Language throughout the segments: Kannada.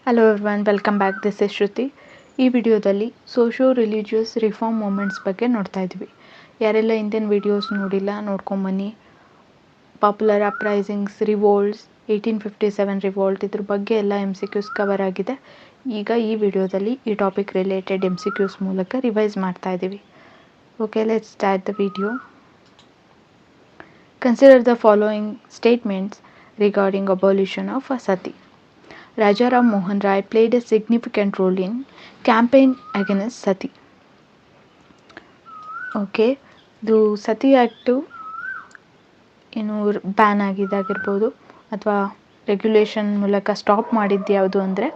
Hello everyone, welcome back. This is Shruti. ಈ ವಿಡಿಯೋದಲ್ಲಿ ಸೋಷೋ ರಿಲಿಜಿಯಸ್ ರಿಫಾರ್ಮ್ ಮೂಮೆಂಟ್ಸ್ ಬಗ್ಗೆ ನೋಡ್ತಾ ಇದ್ವಿ. ಯಾರೆಲ್ಲ ಇಂದಿನ ವಿಡಿಯೋಸ್ ನೋಡಿಲ್ಲ ನೋಡ್ಕೊಂಬನ್ನಿ. ಪಾಪ್ಯುಲರ್ ಅಪ್ರೈಸಿಂಗ್ಸ್, ರಿವೋಲ್ಟ್ಸ್, 1857 ರಿವೋಲ್ಟ್, ಇದ್ರ ಬಗ್ಗೆ ಎಲ್ಲ MCQs ಕವರ್ ಆಗಿದೆ. ಈಗ ಈ ವಿಡಿಯೋದಲ್ಲಿ ಈ ಟಾಪಿಕ್ ರಿಲೇಟೆಡ್ MCQs ಮೂಲಕ ರಿವೈಸ್ ಮಾಡ್ತಾ ಇದ್ದೀವಿ. Okay, let's start the video. Consider the following statements regarding abolition of sati. Raja Ram Mohan Rai played a significant role in campaign against sati. Okay, ಇದು ಸತಿ ಆ್ಯಕ್ಟು ಏನು ಬ್ಯಾನ್ ಆಗಿದ್ದಾಗಿರ್ಬೋದು ಅಥವಾ ರೆಗ್ಯುಲೇಷನ್ ಮೂಲಕ ಸ್ಟಾಪ್ ಮಾಡಿದ್ದು ಯಾವುದು ಅಂದರೆ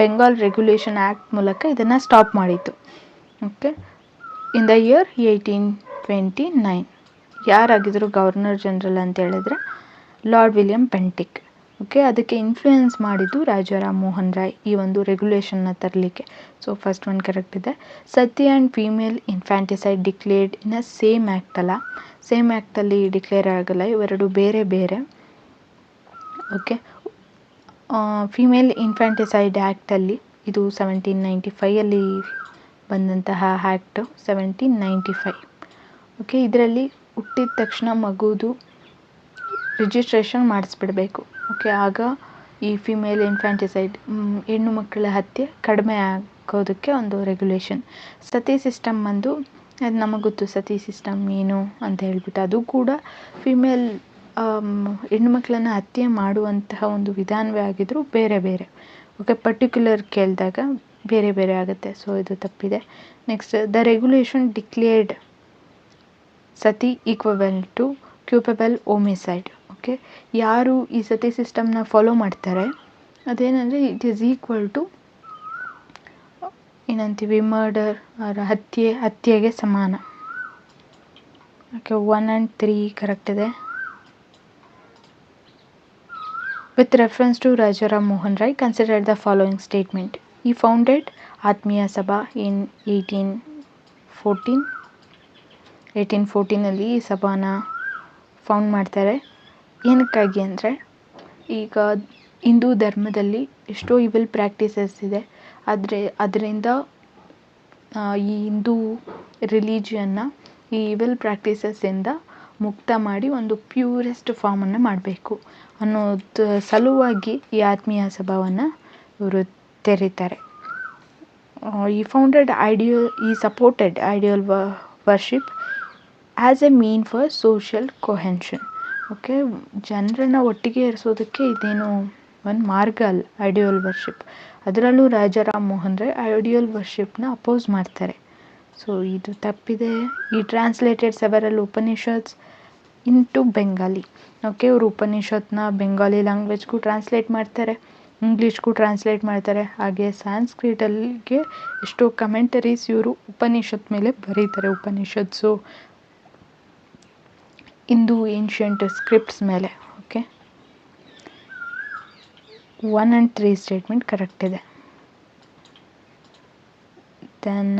ಬೆಂಗಾಲ್ ರೆಗ್ಯುಲೇಷನ್ ಆ್ಯಕ್ಟ್ ಮೂಲಕ ಇದನ್ನು ಸ್ಟಾಪ್ ಮಾಡಿತ್ತು. ಓಕೆ, ಇನ್ ದ ಇಯರ್ 1829 ಯಾರಾಗಿದ್ದರು ಗವರ್ನರ್ ಜನರಲ್ ಅಂತ ಹೇಳಿದ್ರೆ ಲಾರ್ಡ್ ವಿಲಿಯಂ ಬೆಂಟಿಕ್. ಓಕೆ, ಅದಕ್ಕೆ ಇನ್ಫ್ಲೂಯೆನ್ಸ್ ಮಾಡಿದ್ದು ರಾಜಾರಾಮ್ ಮೋಹನ್ ರಾಯ್ ಈ ಒಂದು ರೆಗ್ಯುಲೇಷನ್ನ ತರಲಿಕ್ಕೆ. ಸೊ ಫಸ್ಟ್ ಒನ್ ಕರೆಕ್ಟ್ ಇದೆ. ಸತಿ and female infanticide declared in a same act ಅಲ್ಲ, ಸೇಮ್ ಆ್ಯಕ್ಟಲ್ಲಿ ಡಿಕ್ಲೇರ್ ಆಗಲ್ಲ, ಇವೆರಡು ಬೇರೆ ಬೇರೆ. ಓಕೆ, ಫೀಮೇಲ್ ಇನ್ಫ್ಯಾಂಟಿಸೈಡ್ ಆ್ಯಕ್ಟಲ್ಲಿ ಇದು 1795 ಬಂದಂತಹ ಆ್ಯಕ್ಟು 1795. ಓಕೆ, ಇದರಲ್ಲಿ ಹುಟ್ಟಿದ ತಕ್ಷಣ ಮಗುದು ರಿಜಿಸ್ಟ್ರೇಷನ್ ಮಾಡಿಸ್ಬಿಡ್ಬೇಕು. ಓಕೆ, ಆಗ ಈ ಫಿಮೇಲ್ ಇನ್ಫ್ಯಾಂಟಿಸೈಡ್ ಹೆಣ್ಣು ಮಕ್ಕಳ ಹತ್ಯೆ ಕಡಿಮೆ ಆಗೋದಕ್ಕೆ ಒಂದು ರೆಗ್ಯುಲೇಷನ್. ಸತಿ ಸಿಸ್ಟಮ್ ಬಂದು ಅದು ನಮಗೆ ಗೊತ್ತು, ಸತಿ ಸಿಸ್ಟಮ್ ಏನು ಅಂತ ಹೇಳ್ಬಿಟ್ಟು ಅದು ಕೂಡ ಫಿಮೇಲ್ ಹೆಣ್ಣು ಮಕ್ಕಳನ್ನು ಹತ್ಯೆ ಮಾಡುವಂತಹ ಒಂದು ವಿಧಾನವೇ ಆಗಿದ್ದರೂ ಬೇರೆ ಬೇರೆ. ಓಕೆ, ಪರ್ಟಿಕ್ಯುಲರ್ ಕೇಳಿದಾಗ ಬೇರೆ ಬೇರೆ ಆಗುತ್ತೆ. ಸೊ ಇದು ತಪ್ಪಿದೆ. Next, the regulation declared sati equal to culpable homicide. Okay, ಯಾರು ಈ ಸತಿ ಸಿಸ್ಟಮ್ನ ಫಾಲೋ ಮಾಡ್ತಾರೆ ಅದೇನಂದರೆ ಇಟ್ ಈಸ್ ಈಕ್ವಲ್ ಟು ಏನಂತೀವಿ ಮರ್ಡರ್, ಹತ್ಯೆಗೆ ಸಮಾನ. ಓಕೆ, 1 and 3 ಕರೆಕ್ಟ್ ಇದೆ. With reference to Rajaram Mohan Roy consider the following statement. He founded Atmiya Sabha ಇನ್ 1814 ಈ ಸಭಾನ ಫೌಂಡ್ ಮಾಡ್ತಾರೆ. ಏನಕ್ಕಾಗಿ ಅಂದರೆ ಈಗ ಹಿಂದೂ ಧರ್ಮದಲ್ಲಿ ಎಷ್ಟೋ ಇವಿಲ್ ಪ್ರಾಕ್ಟೀಸಸ್ ಇದೆ, ಅದರಿಂದ ಈ ಹಿಂದೂ ರಿಲಿಜಿಯನ್ನ ಈ ಇವಿಲ್ ಪ್ರಾಕ್ಟೀಸಸ್ಸಿಂದ ಮುಕ್ತ ಮಾಡಿ ಒಂದು ಪ್ಯೂರೆಸ್ಟ್ ಫಾರ್ಮನ್ನು ಮಾಡಬೇಕು ಅನ್ನೋದು ಸಲುವಾಗಿ ಈ ಆತ್ಮೀಯ ಸಭಾವನ್ನು ಇವರು ತೆರೀತಾರೆ. He supported idol worship as a mean for social cohesion. Okay, ಜನರನ್ನು ಒಟ್ಟಿಗೆ ಇರಿಸೋದಕ್ಕೆ ಇದೇನು ಒಂದು ಮಾರ್ಗ ಅಲ್ಲ ಐಡಿಯಲ್ ವರ್ಷಿಪ್. ಅದರಲ್ಲೂ ರಾಜಾರಾಮ್ ಮೋಹನ್ ರಾಯ್ ಐಡಿಯಲ್ ವರ್ಷಿಪ್ನ ಅಪೋಸ್ ಮಾಡ್ತಾರೆ. ಸೊ ಇದು ತಪ್ಪಿದೆ. ಈ translated several Upanishads into Bengali. Okay, ಇವರು ಉಪನಿಷತ್ನ ಬೆಂಗಾಲಿ ಲ್ಯಾಂಗ್ವೇಜ್ಗೂ ಟ್ರಾನ್ಸ್ಲೇಟ್ ಮಾಡ್ತಾರೆ, ಇಂಗ್ಲೀಷ್ಗೂ ಟ್ರಾನ್ಸ್ಲೇಟ್ ಮಾಡ್ತಾರೆ. ಹಾಗೆ ಸಾಂಸ್ಕ್ರಿಟಲ್ಲಿಗೆ ಎಷ್ಟೋ ಕಮೆಂಟರೀಸ್ ಇವರು ಉಪನಿಷತ್ ಮೇಲೆ ಬರೀತಾರೆ. ಉಪನಿಷತ್ಸು ಹಿಂದೂ ಏನ್ಷಿಯಂಟ್ ಸ್ಕ್ರಿಪ್ಟ್ಸ್ ಮೇಲೆ. ಓಕೆ, 1 and 3 ಸ್ಟೇಟ್ಮೆಂಟ್ ಕರೆಕ್ಟ್ ಇದೆ. ದೆನ್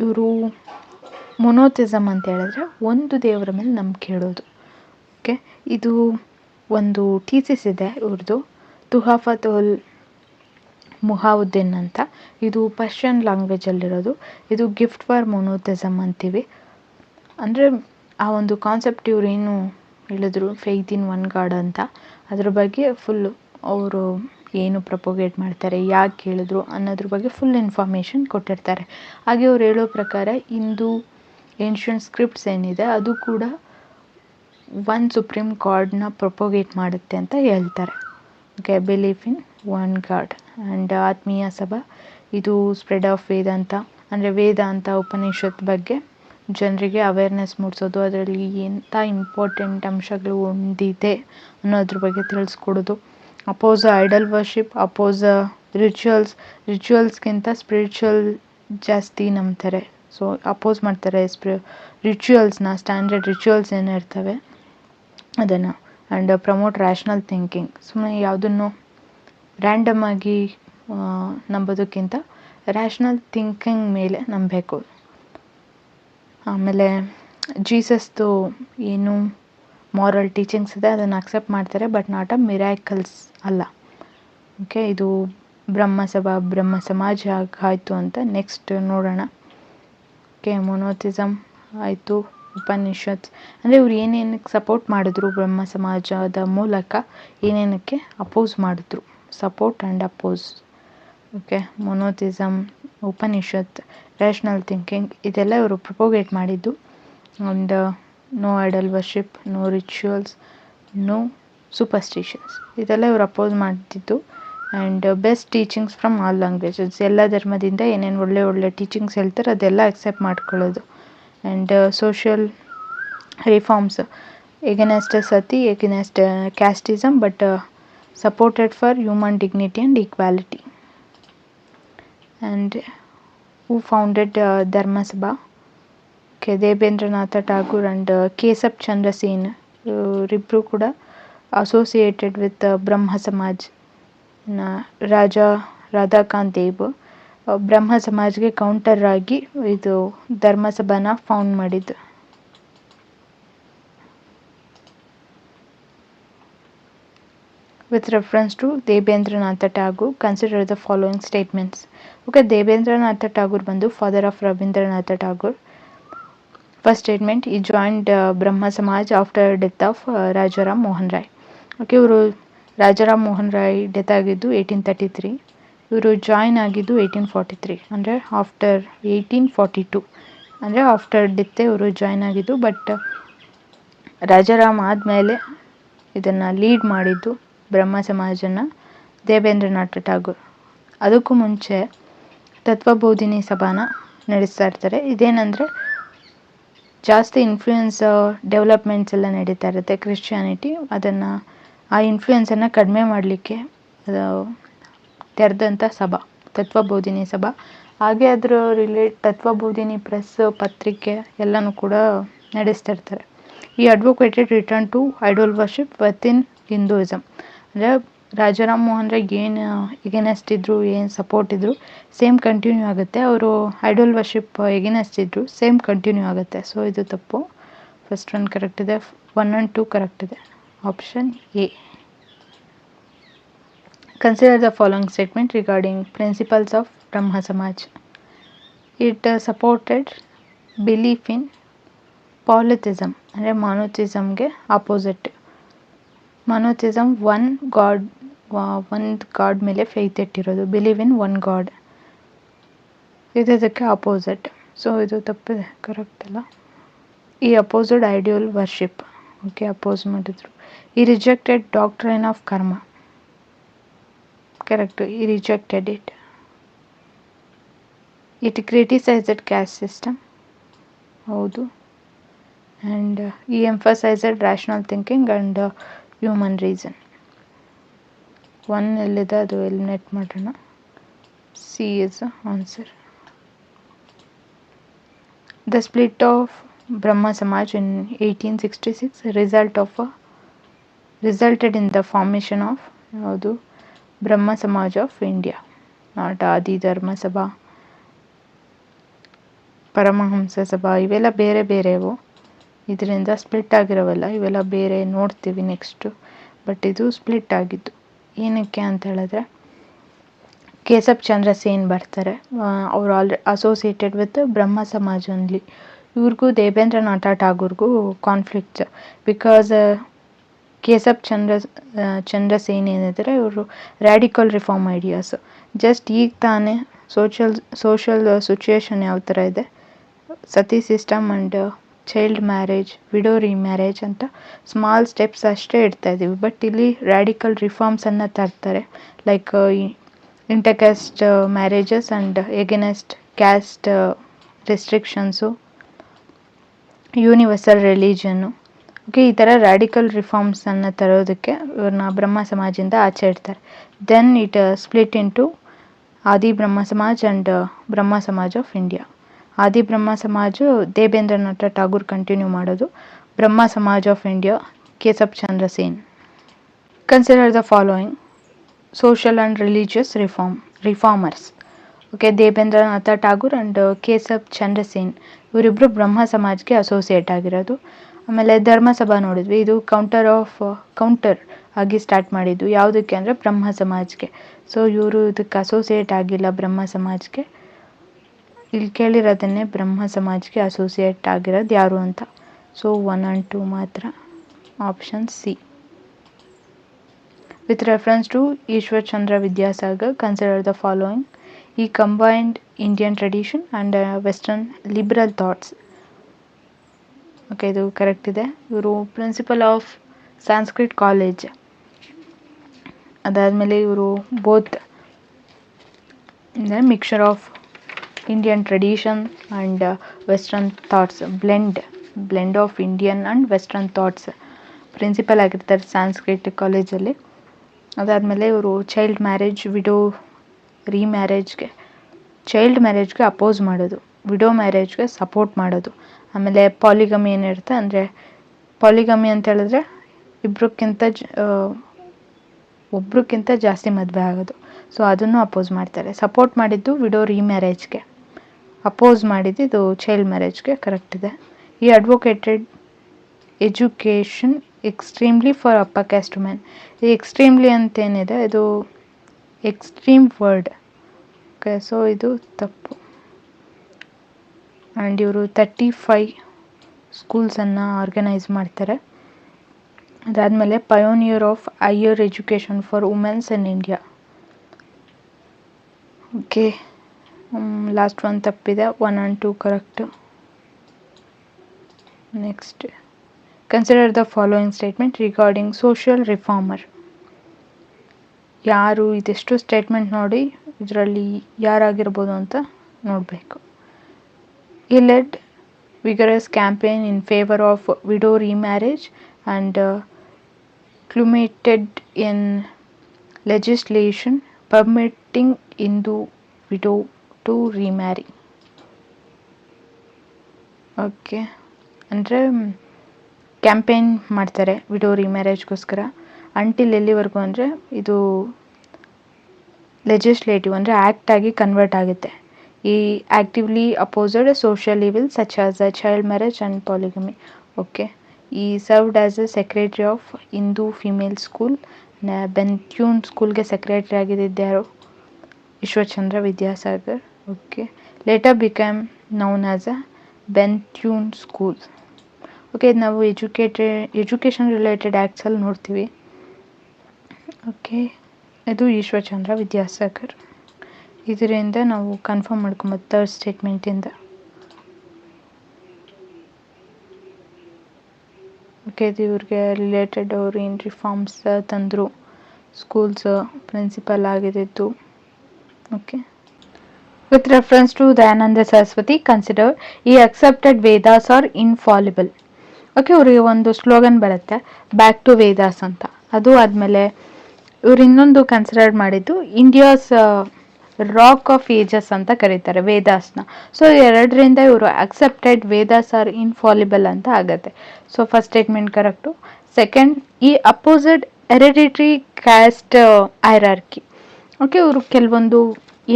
ಇವರು ಮೊನೋಥಿಸಮ್ ಅಂತ ಹೇಳಿದ್ರೆ ಒಂದು ದೇವರ ಮೇಲೆ ನಂಬಿಕೆ ಇಡೋದು. ಓಕೆ, ಇದು ಒಂದು ಥೀಸಿಸ್ ಇದೆ ಇವ್ರದ್ದು, ತುಹಾಫತುಲ್ ಮುಹಾವುದ್ದೀನ್ ಅಂತ. ಇದು ಪರ್ಷಿಯನ್ ಲ್ಯಾಂಗ್ವೇಜಲ್ಲಿರೋದು. ಇದು ಗಿಫ್ಟ್ ಫಾರ್ ಮೊನೋಥಿಸಮ್ ಅಂತೀವಿ. ಅಂದರೆ ಆ ಒಂದು ಕಾನ್ಸೆಪ್ಟ್ ಇವ್ರು ಏನು ಹೇಳಿದ್ರು, ಫೇತ್ ಇನ್ ಒನ್ ಗಾಡ್ ಅಂತ, ಅದ್ರ ಬಗ್ಗೆ ಫುಲ್ಲು ಅವರು ಏನು ಪ್ರಪೋಗೇಟ್ ಮಾಡ್ತಾರೆ, ಯಾಕೆ ಹೇಳಿದ್ರು ಅನ್ನೋದ್ರ ಬಗ್ಗೆ ಫುಲ್ ಇನ್ಫಾರ್ಮೇಷನ್ ಕೊಟ್ಟಿರ್ತಾರೆ. ಹಾಗೆ ಅವ್ರು ಹೇಳೋ ಪ್ರಕಾರ ಹಿಂದೂ ಏನ್ಷಿಯಂಟ್ ಸ್ಕ್ರಿಪ್ಟ್ಸ್ ಏನಿದೆ ಅದು ಕೂಡ ಒನ್ ಸುಪ್ರೀಂ ಗಾಡ್ನ ಪ್ರಪೋಗೇಟ್ ಮಾಡುತ್ತೆ ಅಂತ ಹೇಳ್ತಾರೆ. Okay, belief in one god. And ಆತ್ಮೀಯ ಸಭಾ ಇದು ಸ್ಪ್ರೆಡ್ ಆಫ್ ವೇದಾಂತ, ಅಂದರೆ ವೇದಾಂತ ಉಪನಿಷತ್ ಬಗ್ಗೆ ಜನರಿಗೆ ಅವೇರ್ನೆಸ್ ಮೂಡಿಸೋದು, ಅದರಲ್ಲಿ ಎಂಥ ಇಂಪಾರ್ಟೆಂಟ್ ಅಂಶಗಳು ಹೊಂದಿದೆ ಅನ್ನೋದ್ರ ಬಗ್ಗೆ ತಿಳಿಸ್ಕೊಡೋದು. ಅಪೋಸ್ ಐಡಲ್ ವರ್ಷಿಪ್, ಅಪೋಸ್ ರಿಚುವಲ್ಸ್ಗಿಂತ ಸ್ಪಿರಿಚುವಲ್ ಜಾಸ್ತಿ ನಂಬ್ತಾರೆ. ಸೊ ಅಪೋಸ್ ಮಾಡ್ತಾರೆ ರಿಚುವಲ್ಸ್ನ, ಸ್ಟ್ಯಾಂಡರ್ಡ್ ರಿಚುವಲ್ಸ್ ಏನಿರ್ತವೆ ಅದನ್ನು. And promote rational thinking. ಸುಮ್ಮನೆ ಯಾವುದನ್ನು ರ್ಯಾಂಡಮ್ ಆಗಿ ನಂಬೋದಕ್ಕಿಂತ ರ್ಯಾಷನಲ್ ಥಿಂಕಿಂಗ್ ಮೇಲೆ ನಂಬಬೇಕು. ಆಮೇಲೆ ಜೀಸಸ್ದು ಏನು ಮಾರಲ್ ಟೀಚಿಂಗ್ಸ್ ಇದೆ ಅದನ್ನು ಅಕ್ಸೆಪ್ಟ್ ಮಾಡ್ತಾರೆ, ಬಟ್ ನಾಟ್ ಅ ಮಿರಾಕಲ್ಸ್ ಅಲ್ಲ. ಓಕೆ, ಇದು ಬ್ರಹ್ಮ ಸಮಾಜ ಆಯಿತು ಅಂತ ನೆಕ್ಸ್ಟ್ ನೋಡೋಣ. ಓಕೆ, ಮೊನೋಥಿಸಮ್ ಆಯಿತು, ಉಪನಿಷತ್ ಅಂದರೆ ಇವ್ರು ಏನೇನಕ್ಕೆ ಸಪೋರ್ಟ್ ಮಾಡಿದ್ರು, ಬ್ರಹ್ಮ ಸಮಾಜದ ಮೂಲಕ ಏನೇನಕ್ಕೆ ಅಪೋಸ್ ಮಾಡಿದ್ರು, support and oppose. Okay, monotheism, Upanishad, rational thinking ಇದೆಲ್ಲ ಇವರು ಪ್ರೊಪೋಗೇಟ್ ಮಾಡಿದ್ದು. And no idol worship, no rituals, no superstitions ಇದೆಲ್ಲ ಇವರು ಅಪೋಸ್ ಮಾಡ್ತಿದ್ದು. And best teachings from all languages, ಎಲ್ಲ ಧರ್ಮದಿಂದ ಏನೇನು ಒಳ್ಳೆ ಟೀಚಿಂಗ್ಸ್ ಹೇಳ್ತಾರೆ ಅದೆಲ್ಲ ಅಕ್ಸೆಪ್ಟ್ ಮಾಡ್ಕೊಳ್ಳೋದು. And social reforms against Sati, against casteism, but supported for human dignity and equality. And who founded Dharma Sabha? Okay, Debendranath Tagore and Keshab Chandra Sen ಇವರಿಬ್ಬರು ಕೂಡ ಅಸೋಸಿಯೇಟೆಡ್ ವಿತ್ ಬ್ರಹ್ಮ ಸಮಾಜ್. ರಾಜಾ ರಾಧಾಕಾಂತ್ ದೇವ್ ಬ್ರಹ್ಮ ಸಮಾಜ್ಗೆ ಕೌಂಟರ್ ಆಗಿ ಇದು ಧರ್ಮ ಸಭಾನ ಫೌಂಡ್ ಮಾಡಿದ್ದು. With reference to Debendranath Tagore, consider the following statements. Okay, Debendranath Tagore ಬಂದು father of Rabindranath Tagore. First statement, he joined Brahma Samaj after death of Rajaram Mohan Rai. Okay, ಇವರು ರಾಜಾರಾಮ್ ಮೋಹನ್ ರಾಯ್ ಡೆತ್ ಆಗಿದ್ದು 1833, ಇವರು ಜಾಯಿನ್ ಆಗಿದ್ದು 1843, ಅಂದರೆ ಆಫ್ಟರ್ 1842, ಅಂದರೆ ಆಫ್ಟರ್ ಡೆತ್ ಇವರು ಜಾಯಿನ್ ಆಗಿದ್ದು. ಬಟ್ ರಾಜಾರಾಮ್ ಆದಮೇಲೆ ಇದನ್ನು ಲೀಡ್ ಮಾಡಿದ್ದು ಬ್ರಹ್ಮ ಸಮಾಜನ ದೇಬೇಂದ್ರನಾಥ ಠಾಗೂರ್. ಅದಕ್ಕೂ ಮುಂಚೆ ತತ್ವಬೋಧಿನಿ ಸಭಾನ ನಡೆಸ್ತಾ ಇರ್ತಾರೆ. ಇದೇನಂದರೆ ಜಾಸ್ತಿ ಇನ್ಫ್ಲೂಯೆನ್ಸ್ ಡೆವಲಪ್ಮೆಂಟ್ಸ್ ಎಲ್ಲ ನಡೀತಾ ಇರುತ್ತೆ ಕ್ರಿಶ್ಚಿಯಾನಿಟಿ, ಅದನ್ನು ಆ ಇನ್ಫ್ಲೂಯೆನ್ಸನ್ನು ಕಡಿಮೆ ಮಾಡಲಿಕ್ಕೆ ತೆರೆದಂಥ ಸಭಾ ತತ್ವಬೋಧಿನಿ ಸಭಾ. ಹಾಗೆ ಅದರ ತತ್ವಬೋಧಿನಿ ಪ್ರೆಸ್, ಪತ್ರಿಕೆ ಎಲ್ಲನೂ ಕೂಡ ನಡೆಸ್ತಾ ಇರ್ತಾರೆ. He advocated return to idol worship with in Hinduism, ಅಂದರೆ ರಾಜಾರಾಮ್ ಮೋಹನ್ ರಾಯ್ ಏನು ಎಗೇನೆಸ್ಟ್ ಇದ್ದರು, ಏನು ಸಪೋರ್ಟ್ ಇದ್ದರು, ಸೇಮ್ ಕಂಟಿನ್ಯೂ ಆಗುತ್ತೆ. ಅವರು ಐಡೋಲ್ ವರ್ಷಿಪ್ ಎಗೇನೆಸ್ಟ್ ಇದ್ದರು, ಸೇಮ್ ಕಂಟಿನ್ಯೂ ಆಗುತ್ತೆ. ಸೊ ಇದು ತಪ್ಪು. ಫಸ್ಟ್ ಒನ್ ಕರೆಕ್ಟ್ ಇದೆ, 1 and 2 ಕರೆಕ್ಟ್ ಇದೆ. Option A. Consider the following statement regarding principles of Brahma Samaj. It supported belief in polytheism, ಅಂದರೆ ಮೊನೋಥಿಸಮ್ಗೆ ಆಪೋಸಿಟ್. ಮೊನೋಥಿಸಮ್ ಒಂದು ಗಾಡ್ ಮೇಲೆ ಫೇತ್ ಇಟ್ಟಿರೋದು, ಬಿಲೀವ್ ಇನ್ ಒನ್ ಗಾಡ್, ಇದಕ್ಕೆ ಆಪೋಸಿಟ್. ಸೊ ಇದು ತಪ್ಪಿದೆ, ಕರೆಕ್ಟ್ ಅಲ್ಲ. He opposed idol worship. Okay, oppose ಮಾಡಿದ್ರು. He rejected doctrine of karma, correct, he rejected it. It criticised caste system, ಹೌದು. And he emphasised rational thinking and human reason. 1 ಎಲ್ಲಿದೆ ಅದು ಎಲಿಮಿನೇಟ್ ಮಾಡೋಣ. C is answer. The split of Brahmo Samaj in 1866 resulted in the formation of ಯಾವುದು? Brahmo Samaj of India, not ಆದಿ ಧರ್ಮ ಸಭಾ, ಪರಮಹಂಸ ಸಭಾ, ಇವೆಲ್ಲ ಬೇರೆ ಬೇರೆವು. ಇದರಿಂದ ಸ್ಪ್ಲಿಟ್ ಆಗಿರೋವಲ್ಲ, ಇವೆಲ್ಲ ಬೇರೆ ನೋಡ್ತೀವಿ ನೆಕ್ಸ್ಟು. ಬಟ್ ಇದು ಸ್ಪ್ಲಿಟ್ ಆಗಿದ್ದು ಏನಕ್ಕೆ ಅಂತ ಹೇಳಿದ್ರೆ, ಕೇಶಬ್ ಚಂದ್ರ ಸೇನ್ ಬರ್ತಾರೆ, ಅವರು associated with Brahmo Samaj only. ಇವ್ರಿಗೂ ದೇಬೇಂದ್ರನಾಥ ಠಾಗೂರ್ಗೂ ಕಾನ್ಫ್ಲಿಕ್ಟ್ಸ್. ಬಿಕಾಸ್ ಕೇಶಬ್ ಚಂದ್ರ ಸೇನ್ ಏನಿದ್ದಾರೆ, ಇವರು ರ್ಯಾಡಿಕಲ್ ರಿಫಾರ್ಮ್ ಐಡಿಯಾಸ್. ಜಸ್ಟ್ ಈಗ ತಾನೇ ಸೋಷಲ್ ಸಿಚುಯೇಷನ್ ಯಾವ ಥರ ಇದೆ, sati system and child marriage, widow remarriage ಅಂತ ಸ್ಮಾಲ್ ಸ್ಟೆಪ್ಸ್ ಅಷ್ಟೇ ಇಡ್ತಾ ಇದ್ದೀವಿ. ಬಟ್ ಇಲ್ಲಿ ರ್ಯಾಡಿಕಲ್ ರಿಫಾರ್ಮ್ಸನ್ನು ತರ್ತಾರೆ, like intercaste marriages and against caste restrictions, universal religion. Okay, ಈ ಥರ ರ್ಯಾಡಿಕಲ್ ರಿಫಾರ್ಮ್ಸನ್ನು ತರೋದಕ್ಕೆ ಇವ್ರನ್ನ ಬ್ರಹ್ಮ ಸಮಾಜಿಂದ ಆಚೆ ಇಡ್ತಾರೆ. Then it split into Adi Brahmo Samaj and Brahmo Samaj of India. Adi Brahmo Samaj Debendranath Tagore continue ಮಾಡೋದು, Brahmo Samaj of India Keshab Chandra Sen. Consider the following social and religious reformers. Okay, Debendranath Tagore and Keshab Chandra Sen ಇವರಿಬ್ಬರು ಬ್ರಹ್ಮ ಸಮಾಜ್ಗೆ ಅಸೋಸಿಯೇಟ್ ಆಗಿರೋದು. ಆಮೇಲೆ ಧರ್ಮಸಭಾ ನೋಡಿದ್ವಿ, ಇದು ಕೌಂಟರ್ ಆಗಿ ಸ್ಟಾರ್ಟ್ ಮಾಡಿದ್ದು ಯಾವುದಕ್ಕೆ ಅಂದರೆ ಬ್ರಹ್ಮ ಸಮಾಜ್ಗೆ. ಸೊ ಇವರು ಇದಕ್ಕೆ ಅಸೋಸಿಯೇಟ್ ಆಗಿಲ್ಲ ಬ್ರಹ್ಮ ಸಮಾಜ್ಗೆ. ಇಲ್ಲಿ ಕೇಳಿರೋದನ್ನೇ ಬ್ರಹ್ಮ ಸಮಾಜ್ಗೆ ಅಸೋಸಿಯೇಟ್ ಆಗಿರೋದು ಯಾರು ಅಂತ. ಸೊ 1 and 2 ಮಾತ್ರ, option C. With reference to Ishwar Chandra Vidyasagar, consider the following. He combined Indian tradition and western liberal thoughts. Okay, ಇದು ಕರೆಕ್ಟ್ ಇದೆ. ಇವರು ಪ್ರಿನ್ಸಿಪಲ್ ಆಫ್ ಸಂಸ್ಕೃತ್ ಕಾಲೇಜ್. ಅದಾದಮೇಲೆ ಇವರು both mixture of Indian tradition and western thoughts, blend of Indian and western thoughts principal ಆಗಿರ್ತಾರೆ ಸಂಸ್ಕೃತ್ ಕಾಲೇಜಲ್ಲಿ. ಅದಾದಮೇಲೆ ಇವರು ಚೈಲ್ಡ್ ಮ್ಯಾರೇಜ್, ವಿಡೋ ರೀಮ್ಯಾರೇಜ್ಗೆ, ಚೈಲ್ಡ್ ಮ್ಯಾರೇಜ್ಗೆ ಅಪೋಸ್ ಮಾಡೋದು, ವಿಡೋ ಮ್ಯಾರೇಜ್ಗೆ ಸಪೋರ್ಟ್ ಮಾಡೋದು. ಆಮೇಲೆ ಪಾಲಿಗಮಿ ಏನಿರುತ್ತೆ ಅಂದರೆ, ಪಾಲಿಗಮಿ ಅಂತ ಹೇಳಿದ್ರೆ ಒಬ್ರಿಗಿಂತ ಜಾಸ್ತಿ ಮದುವೆ ಆಗೋದು. ಸೊ ಅದನ್ನು ಅಪೋಸ್ ಮಾಡ್ತಾರೆ. ಸಪೋರ್ಟ್ ಮಾಡಿದ್ದು ವಿಡೋ ರೀಮ್ಯಾರೇಜ್ಗೆ, ಅಪೋಸ್ ಮಾಡಿದ್ದು ಇದು ಚೈಲ್ಡ್ ಮ್ಯಾರೇಜ್ಗೆ. ಕರೆಕ್ಟ್ ಇದೆ. ಈ advocated education extremely for upper caste women. ಈ ಎಕ್ಸ್ಟ್ರೀಮ್ಲಿ ಅಂತೇನಿದೆ ಇದು ಎಕ್ಸ್ಟ್ರೀಮ್ ವರ್ಡ್. ಓಕೆ, ಸೊ ಇದು ತಪ್ಪು. ಆ್ಯಂಡ್ ಇವರು 35 ಸ್ಕೂಲ್ಸನ್ನು ಆರ್ಗನೈಸ್ ಮಾಡ್ತಾರೆ. ಅದಾದಮೇಲೆ pioneer of higher education for womens in India. Okay, last one ತಪ್ಪಿದೆ. 1 and 2 correct. Next, consider the following statement regarding social reformer. ಯಾರು, ಇದೆಷ್ಟು ಸ್ಟೇಟ್ಮೆಂಟ್ ನೋಡಿ ಇದರಲ್ಲಿ ಯಾರಾಗಿರ್ಬೋದು ಅಂತ ನೋಡಬೇಕು. He led vigorous campaign in favor of widow remarriage and culminated in legislation permitting Hindu widow to remarry. Okay, ಅಂದರೆ ಕ್ಯಾಂಪೇನ್ ಮಾಡ್ತಾರೆ ವಿಡೋ ರಿಮ್ಯಾರೇಜ್ಗೋಸ್ಕರ. ಅಂಟಿಲ್ ಎಲ್ಲಿವರೆಗೂ ಅಂದರೆ ಇದು ಲೆಜಿಸ್ಲೇಟಿವ್ ಅಂದರೆ ಆ್ಯಕ್ಟ್ ಆಗಿ ಕನ್ವರ್ಟ್ ಆಗುತ್ತೆ. He actively opposed social evil such as a child marriage and polygamy. Okay, he served as a secretary of Hindu female school. Bethune ಸ್ಕೂಲ್ಗೆ ಸೆಕ್ರೆಟರಿ ಆಗಿದ್ದ್ಯಾರು? Ishwarchandra Vidyasagar. Okay, later become known as a Bethune school. Okay, ಇದು ನಾವು ಎಜುಕೇಷನ್ ರಿಲೇಟೆಡ್ ಆ್ಯಕ್ಟ್ಸಲ್ಲಿ ನೋಡ್ತೀವಿ. ಓಕೆ, ಇದು ಈಶ್ವರ್ಚಂದ್ರ ವಿದ್ಯಾಸಾಗರ್. ಇದರಿಂದ ನಾವು ಕನ್ಫರ್ಮ್ ಮಾಡ್ಕೊಬೋದು ಥರ್ಡ್ ಸ್ಟೇಟ್ಮೆಂಟಿಂದ. ಓಕೆ, ಇದು ಇವ್ರಿಗೆ ರಿಲೇಟೆಡ್ ಅವರು ಏನು ರಿಫಾರ್ಮ್ಸ್ ತಂದರು, ಸ್ಕೂಲ್ಸ್ ಪ್ರಿನ್ಸಿಪಲ್ ಆಗಿದ್ದು. Okay, with reference to Dayananda Saraswati, consider he accepted Vedas are infallible. Okay, ಇವರಿಗೆ ಒಂದು ಸ್ಲೋಗನ್ ಬರುತ್ತೆ, ಬ್ಯಾಕ್ ಟು ವೇದಾಸ್ ಅಂತ. ಅದು ಆದಮೇಲೆ ಇವ್ರು ಇನ್ನೊಂದು ಕನ್ಸಿಡರ್ ಮಾಡಿದ್ದು ಇಂಡಿಯಾಸ್ ರಾಕ್ ಆಫ್ ಏಜಸ್ ಅಂತ ಕರೀತಾರೆ ವೇದಾಸ್ನ. ಸೊ ಎರಡರಿಂದ ಇವರು ಅಕ್ಸೆಪ್ಟೆಡ್ ವೇದಾಸ್ ಆರ್ ಇನ್ಫಾಲಿಬಲ್ ಅಂತ ಆಗತ್ತೆ. So first statement correct. Second, he opposite hereditary caste hierarchy. Okay, ಇವರು ಕೆಲವೊಂದು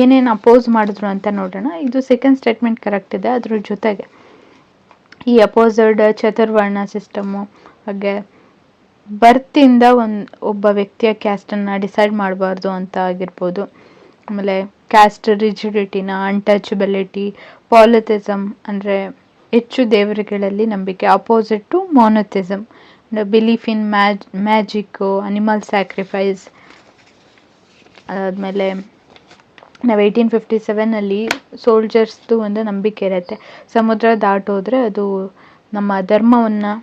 ಏನೇನು ಅಪೋಸ್ ಮಾಡಿದ್ರು ಅಂತ ನೋಡೋಣ. ಇದು ಸೆಕೆಂಡ್ ಸ್ಟೇಟ್ಮೆಂಟ್ ಕರೆಕ್ಟ್ ಇದೆ. ಅದ್ರ ಜೊತೆಗೆ ಈ ಅಪೋಸಿಡ್ ಚತುರ್ವರ್ಣ ಸಿಸ್ಟಮು, ಹಾಗೆ ಬರ್ತಿಂದ ಒಬ್ಬ ವ್ಯಕ್ತಿಯ ಕ್ಯಾಸ್ಟನ್ನು ಡಿಸೈಡ್ ಮಾಡಬಾರ್ದು ಅಂತ ಆಗಿರ್ಬೋದು. ಆಮೇಲೆ ಕ್ಯಾಸ್ಟ್ ರಿಜಿಡಿಟಿನ, ಅನ್ಟಚಬಿಲಿಟಿ, ಪಾಲಿಥಿಸಮ್ ಅಂದರೆ ಹೆಚ್ಚು ದೇವರುಗಳಲ್ಲಿ ನಂಬಿಕೆ, opposite to monotheism, belief in magic, animal sacrifice. ಅದಾದಮೇಲೆ ನಾವು 1857 ಸೋಲ್ಜರ್ಸ್ದು ಒಂದು ನಂಬಿಕೆ ಇರುತ್ತೆ, ಸಮುದ್ರ ದಾಟೋದ್ರೆ ಅದು ನಮ್ಮ ಧರ್ಮವನ್ನು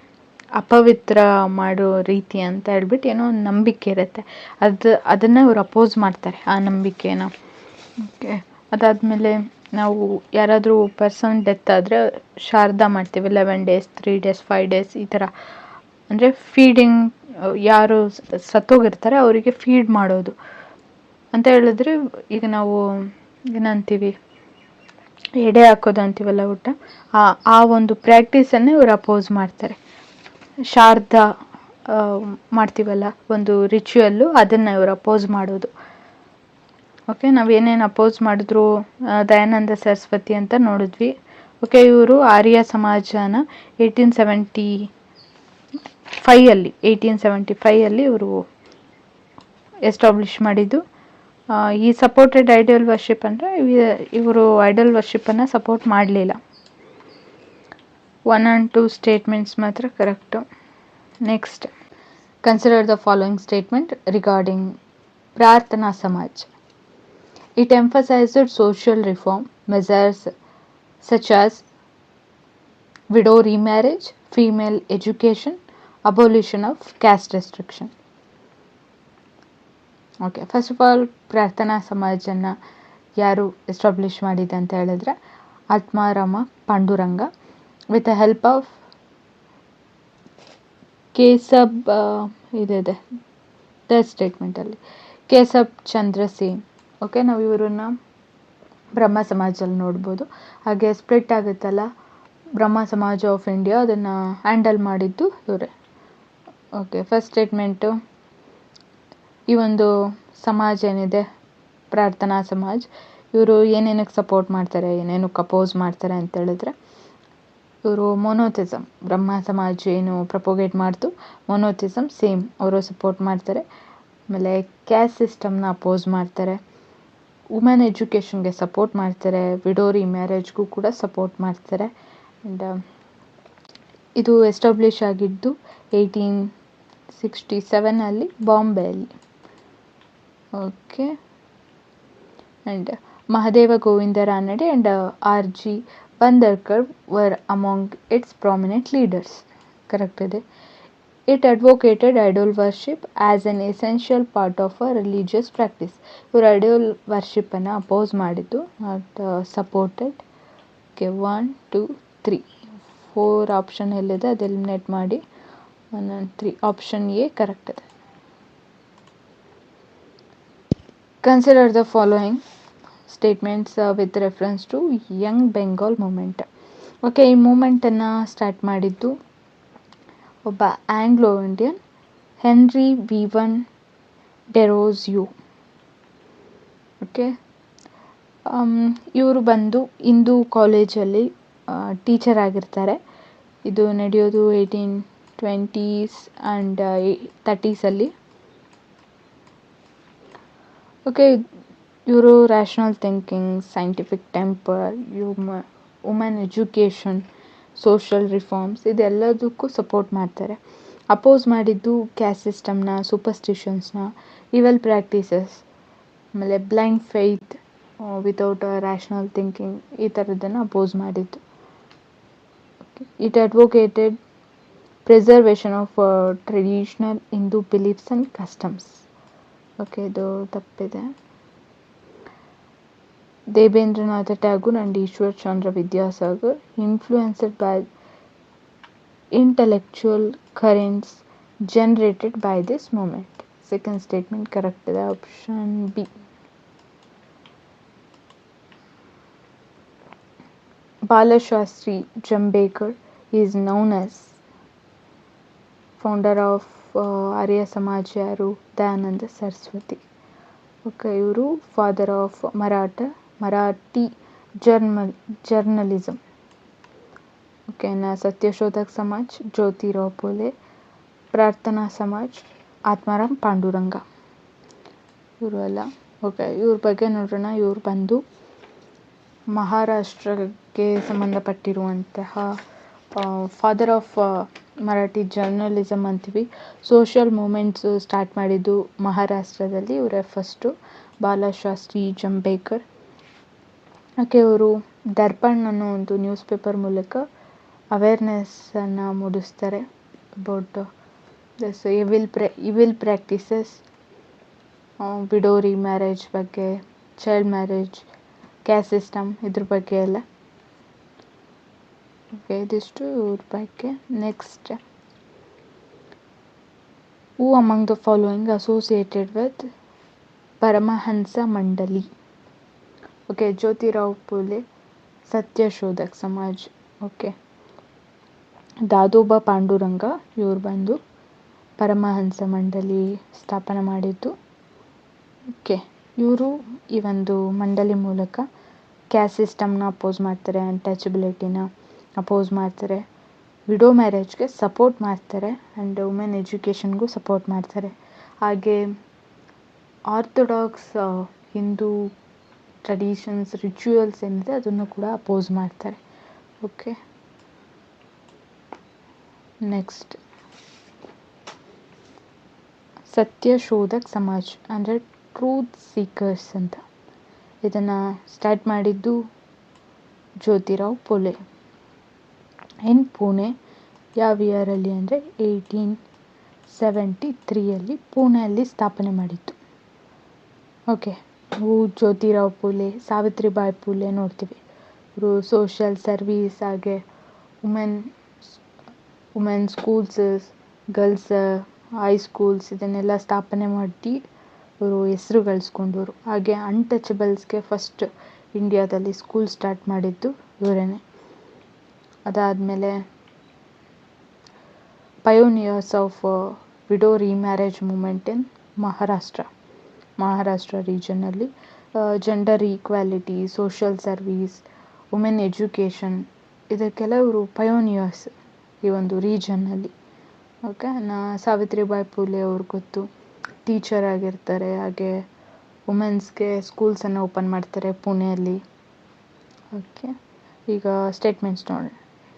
ಅಪವಿತ್ರ ಮಾಡೋ ರೀತಿ ಅಂತ ಹೇಳ್ಬಿಟ್ಟು ಏನೋ ಒಂದು ನಂಬಿಕೆ ಇರುತ್ತೆ. ಅದನ್ನು ಇವ್ರು ಅಪೋಸ್ ಮಾಡ್ತಾರೆ, ಆ ನಂಬಿಕೆನ. ಓಕೆ, ಅದಾದಮೇಲೆ ನಾವು ಯಾರಾದರೂ ಪರ್ಸನ್ ಡೆತ್ ಆದರೆ ಶಾರದಾ ಮಾಡ್ತೀವಿ, 11 days, 3 days, 5 days ಈ ಥರ. ಅಂದರೆ ಫೀಡಿಂಗ್, ಯಾರು ಸತ್ತೋಗಿರ್ತಾರೆ ಅವರಿಗೆ ಫೀಡ್ ಮಾಡೋದು ಅಂತ ಹೇಳಿದ್ರೆ, ಈಗ ನಾವು ಏನಂತೀವಿ, ಎಡೆ ಹಾಕೋದು ಅಂತೀವಲ್ಲ ಊಟ, ಆ ಒಂದು ಪ್ರಾಕ್ಟೀಸನ್ನೇ ಇವ್ರು ಅಪೋಸ್ ಮಾಡ್ತಾರೆ. ಶಾರದಾ ಮಾಡ್ತೀವಲ್ಲ ಒಂದು ರಿಚುವಲ್ಲು, ಅದನ್ನು ಇವರು ಅಪೋಸ್ ಮಾಡೋದು. ಓಕೆ, ನಾವೇನೇನು ಅಪೋಸ್ ಮಾಡಿದ್ರು ದಯಾನಂದ ಸರಸ್ವತಿ ಅಂತ ನೋಡಿದ್ವಿ. ಓಕೆ, ಇವರು ಆರ್ಯ ಸಮಾಜನ 1870 ಫೈಯಲ್ಲಿ 1875 ಇವರು ಎಸ್ಟಾಬ್ಲಿಷ್ ಮಾಡಿದ್ದು. ಈ ಸಪೋರ್ಟೆಡ್ ಐಡಲ್ ವರ್ಷಿಪ್ ಅಂದರೆ ಇವರು ಐಡಲ್ ವರ್ಷಿಪ್ಪನ್ನು ಸಪೋರ್ಟ್ ಮಾಡಲಿಲ್ಲ. 1 and 2 ಸ್ಟೇಟ್ಮೆಂಟ್ಸ್ ಮಾತ್ರ correct. Next, consider the following statement regarding ಪ್ರಾರ್ಥನಾ Samaj. It emphasized social reform measures such as widow remarriage, female education, abolition of caste restriction. Okay, first of all Prarthana ಸಮಾಜನ ಯಾರು ಎಸ್ಟಾಬ್ಲಿಷ್ ಮಾಡಿದೆ ಅಂತ ಹೇಳಿದ್ರೆ Atmaram Pandurang with the help of Keshab ಇದೆ ಸ್ಟೇಟ್ಮೆಂಟಲ್ಲಿ ಕೇಸಬ್ ಚಂದ್ರ ಸೇನ್. ಓಕೆ, ನಾವು ಇವರನ್ನ ಬ್ರಹ್ಮ ಸಮಾಜದಲ್ಲಿ ನೋಡ್ಬೋದು. ಹಾಗೆ ಸ್ಪ್ಲಿಟ್ ಆಗುತ್ತಲ್ಲ ಬ್ರಹ್ಮ ಸಮಾಜ ಆಫ್ ಇಂಡಿಯಾ, ಅದನ್ನು ಹ್ಯಾಂಡಲ್ ಮಾಡಿದ್ದು ಇವರೇ. ಓಕೆ, ಫಸ್ಟ್ ಸ್ಟೇಟ್ಮೆಂಟು, ಈ ಒಂದು ಸಮಾಜ ಏನಿದೆ ಪ್ರಾರ್ಥನಾ ಸಮಾಜ್, ಇವರು ಏನೇನಕ್ಕೆ ಸಪೋರ್ಟ್ ಮಾಡ್ತಾರೆ, ಏನೇನಕ್ಕೆ ಅಪೋಸ್ ಮಾಡ್ತಾರೆ ಅಂತ ಹೇಳಿದ್ರೆ, ಇವರು ಮೊನೋಥಿಸಮ್, ಬ್ರಹ್ಮ ಸಮಾಜ ಏನು ಪ್ರಪೋಗೇಟ್ ಮಾಡ್ತು ಮೊನೋಥಿಸಮ್ ಸೇಮ್ ಅವರು ಸಪೋರ್ಟ್ ಮಾಡ್ತಾರೆ. ಆಮೇಲೆ ಕ್ಯಾಸ್ಟ್ ಸಿಸ್ಟಮ್ನ ಅಪೋಸ್ ಮಾಡ್ತಾರೆ, ವುಮೆನ್ ಎಜುಕೇಷನ್ಗೆ ಸಪೋರ್ಟ್ ಮಾಡ್ತಾರೆ, ವಿಡೋರಿ ಮ್ಯಾರೇಜ್ಗೂ ಕೂಡ ಸಪೋರ್ಟ್ ಮಾಡ್ತಾರೆ. ಆ್ಯಂಡ್ ಇದು ಎಸ್ಟಾಬ್ಲಿಷ್ ಆಗಿದ್ದು 1867 ಬಾಂಬೆಯಲ್ಲಿ. Okay, and Mahadev Govind Ranade and R.G. Bhandarkar were among its prominent leaders. Correct ಇದೆ. It advocated idol worship as an essential part of a religious practice. ಇವರು ಐಡಲ್ ವರ್ಷಿಪ್ಪನ್ನು ಅಪೋಸ್ ಮಾಡಿದ್ದು, ನಾಟ್ ಸಪೋರ್ಟೆಡ್. ಓಕೆ, 1, 2, 3 4 ಆಪ್ಷನ್ ಎಲ್ಲಿದೆ ಅದು ಎಲಿಮಿನೇಟ್ ಮಾಡಿ. 1 and 3 ಆಪ್ಷನ್ ಎ ಕರೆಕ್ಟ್ ಇದೆ. Consider the following statements with reference to young Bengal movement. Okay, ಈ ಮೂಮೆಂಟನ್ನು ಸ್ಟಾರ್ಟ್ ಮಾಡಿದ್ದು ಒಬ್ಬ Anglo Indian Henry Vivian Derozio. Okay, ಇವರು ಬಂದು ಹಿಂದೂ ಕಾಲೇಜಲ್ಲಿ ಟೀಚರ್ ಆಗಿರ್ತಾರೆ. ಇದು ನಡೆಯೋದು 1820s ಆ್ಯಂಡ್ 30s. ಓಕೆ, ಇವರು rational thinking, scientific temper, women education, social reforms ಇದೆಲ್ಲದಕ್ಕೂ ಸಪೋರ್ಟ್ ಮಾಡ್ತಾರೆ. ಅಪೋಸ್ ಮಾಡಿದ್ದು ಕ್ಯಾಸ್ಟ್ ಸಿಸ್ಟಮ್ನ, ಸೂಪರ್ಸ್ಟಿಷನ್ಸ್ನ, ಇವೆಲ್ ಪ್ರಾಕ್ಟೀಸಸ್, ಆಮೇಲೆ blind faith without rational thinking, ಈ ಥರದ್ದನ್ನು ಅಪೋಸ್ ಮಾಡಿದ್ದು. It advocated preservation of traditional Hindu beliefs and customs. Okay, ಇದು ತಪ್ಪಿದೆ. Debendranath Tagore and Ishwar Chandra Vidyasagar influenced by intellectual currents generated by this movement. Second statement correct ಇದೆ, option B. Balashastri Jambekar is known as founder of Arya Samaj ಯಾರು? ದಯಾನಂದ ಸರಸ್ವತಿ. ಓಕೆ, ಇವರು father of Marathi journalism. Okay, Satyashodhak Samaj Jyotirao Phule, Prarthana Samaj Atmaram Panduranga, ಇವರು ಎಲ್ಲ. ಓಕೆ, ಇವ್ರ ಬಗ್ಗೆ ನೋಡೋಣ. ಇವ್ರು ಬಂದು ಮಹಾರಾಷ್ಟ್ರಕ್ಕೆ ಸಂಬಂಧಪಟ್ಟಿರುವಂತಹ ಫಾದರ್ ಆಫ್ ಮರಾಠಿ ಜರ್ನಲಿಸಮ್ ಅಂತೀವಿ. ಸೋಷಿಯಲ್ ಮೂಮೆಂಟ್ಸು ಸ್ಟಾರ್ಟ್ ಮಾಡಿದ್ದು ಮಹಾರಾಷ್ಟ್ರದಲ್ಲಿ ಇವರೇ ಫಸ್ಟು, ಬಾಲಶಾಸ್ತ್ರಿ ಜಂಬೇಕರ್. ಓಕೆ, ಇವರು ದರ್ಪಣ್ ಅನ್ನೋ ಒಂದು ನ್ಯೂಸ್ ಪೇಪರ್ ಮೂಲಕ ಅವೇರ್ನೆಸ್ಸನ್ನು ಮೂಡಿಸ್ತಾರೆ about this evil practices, widow remarriage ಬಗ್ಗೆ, ಚೈಲ್ಡ್ ಮ್ಯಾರೇಜ್, ಕ್ಯಾಸ್ಟ್ ಸಿಸ್ಟಮ್ ಇದ್ರ ಬಗ್ಗೆ ಎಲ್ಲ. ಓಕೆ, ಇದಿಷ್ಟು ಇವ್ರ ಬಗ್ಗೆ. Next, who among the following associated with Paramahansa Mandali. Okay, Jyotirao Phule Satyashodhak Samaj. Okay, Dadoba Pandurang ಇವ್ರು ಬಂದು ಪರಮಹಂಸ ಮಂಡಲಿ ಸ್ಥಾಪನೆ ಮಾಡಿದ್ದು. ಓಕೆ, ಇವರು ಈ ಒಂದು ಮಂಡಳಿ ಮೂಲಕ ಕ್ಯಾಸ್ಟ್ ಸಿಸ್ಟಮ್ನ ಅಪೋಸ್ ಮಾಡ್ತಾರೆ, ಅನ್ಟಚಬಿಲಿಟಿನ ಅಪೋಸ್ ಮಾಡ್ತಾರೆ, ವಿಡೋ ಮ್ಯಾರೇಜ್ಗೆ ಸಪೋರ್ಟ್ ಮಾಡ್ತಾರೆ ಆ್ಯಂಡ್ ವುಮೆನ್ ಎಜುಕೇಷನ್ಗೂ ಸಪೋರ್ಟ್ ಮಾಡ್ತಾರೆ. ಹಾಗೆ ಆರ್ಥೋಡಾಕ್ಸ್ ಹಿಂದೂ ಟ್ರೆಡಿಷನ್ಸ್ ರಿಚುವಲ್ಸ್ ಏನಿದೆ ಅದನ್ನು ಕೂಡ ಅಪೋಸ್ ಮಾಡ್ತಾರೆ. ಓಕೆ, ನೆಕ್ಸ್ಟ್ ಸತ್ಯಶೋಧಕ್ ಸಮಾಜ್ ಅಂದರೆ ಟ್ರೂತ್ ಸೀಕರ್ಸ್ ಅಂತ. ಇದನ್ನು ಸ್ಟಾರ್ಟ್ ಮಾಡಿದ್ದು ಜ್ಯೋತಿರಾವ್ ಫುಲೆ ಇನ್ ಪುಣೆ. ಯಾವ ಇಯರಲ್ಲಿ ಅಂದರೆ 1873 ಪುಣೆಯಲ್ಲಿ ಸ್ಥಾಪನೆ ಮಾಡಿತ್ತು. ಓಕೆ, ನಾವು ಜ್ಯೋತಿರಾವ್ ಫುಲೆ, ಸಾವಿತ್ರಿಬಾಯಿ ಫುಲೆ ನೋಡ್ತೀವಿ. ಇವರು ಸೋಷಿಯಲ್ ಸರ್ವೀಸ್ ಹಾಗೆ ವುಮೆನ್ ಸ್ಕೂಲ್ಸ್, ಗರ್ಲ್ಸ್ ಹೈಸ್ಕೂಲ್ಸ್ ಇದನ್ನೆಲ್ಲ ಸ್ಥಾಪನೆ ಮಾಡಿ ಇವರು ಹೆಸರು ಗಳಿಸ್ಕೊಂಡವರು. ಹಾಗೆ ಅನ್ಟಚಬಲ್ಸ್ಗೆ ಫಸ್ಟ್ ಇಂಡಿಯಾದಲ್ಲಿ ಸ್ಕೂಲ್ ಸ್ಟಾರ್ಟ್ ಮಾಡಿದ್ದು ಇವರೇನೆ. ಅದಾದಮೇಲೆ pioneers of widow remarriage movement in Maharashtra ರೀಜನಲ್ಲಿ gender equality, social service, women education ಇದಕ್ಕೆಲ್ಲ ಇವರು ಪಯೋನಿಯರ್ಸ್ ಈ ಒಂದು ರೀಜನ್ನಲ್ಲಿ. ಓಕೆ, ಸಾವಿತ್ರಿಬಾಯಿ ಫುಲೆ ಅವ್ರಿಗೆ ಗೊತ್ತು, ಟೀಚರ್ ಆಗಿರ್ತಾರೆ. ಹಾಗೆ ವುಮೆನ್ಸ್ಗೆ ಸ್ಕೂಲ್ಸನ್ನು ಓಪನ್ ಮಾಡ್ತಾರೆ ಪುಣೆಯಲ್ಲಿ. ಓಕೆ, ಈಗ ಸ್ಟೇಟ್ಮೆಂಟ್ಸ್ ನೋಡೋಣ.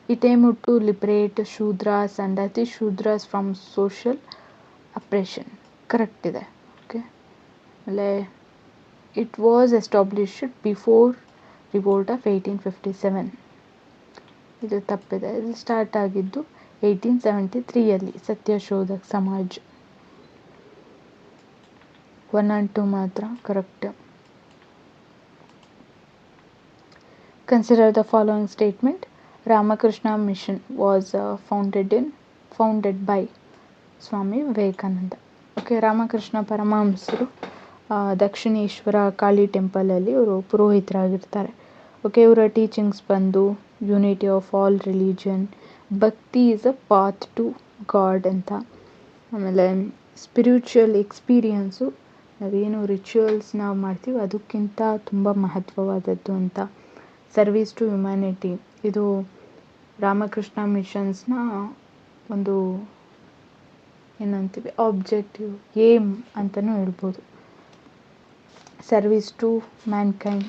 It aimed to liberate Shudras and Ati-Shudras from social oppression. Correct ಇದೆ. ಓಕೆ, ಆಮೇಲೆ it was established before revolt of 1857. ಇದು ತಪ್ಪಿದೆ. ಇದು ಸ್ಟಾರ್ಟ್ ಆಗಿದ್ದು 1873 ಸತ್ಯಶೋಧಕ್ ಸಮಾಜ್. 1 and 2 ಮಾತ್ರ correct. Consider the following statement. Ramakrishna Mission was founded by Swami Vivekananda. Okay, Ramakrishna ಪರಮಹಂಸರು ದಕ್ಷಿಣೇಶ್ವರ ಕಾಳಿ ಟೆಂಪಲಲ್ಲಿ ಇವರು ಪುರೋಹಿತರಾಗಿರ್ತಾರೆ. ಓಕೆ, ಇವರ ಟೀಚಿಂಗ್ಸ್ ಬಂದು unity of all religion, bhakti is a path to god ಅಂತ. ಆಮೇಲೆ ಸ್ಪಿರಿಚುವಲ್ ಎಕ್ಸ್ಪೀರಿಯನ್ಸು ನಾವೇನು ರಿಚುವಲ್ಸ್ ನಾವು ಮಾಡ್ತೀವಿ ಅದಕ್ಕಿಂತ ತುಂಬ ಮಹತ್ವವಾದದ್ದು ಅಂತ. ಸರ್ವೀಸ್ ಟು ಹ್ಯುಮ್ಯಾನಿಟಿ, ಇದು ರಾಮಕೃಷ್ಣ ಮಿಷನ್ಸ್ನ ಒಂದು ಏನಂತೀವಿ ಆಬ್ಜೆಕ್ಟಿವ್, ಏಮ್ ಅಂತಲೂ ಹೇಳ್ಬೋದು. ಸರ್ವೀಸ್ ಟು ಮ್ಯಾನ್ಕೈಂಡ್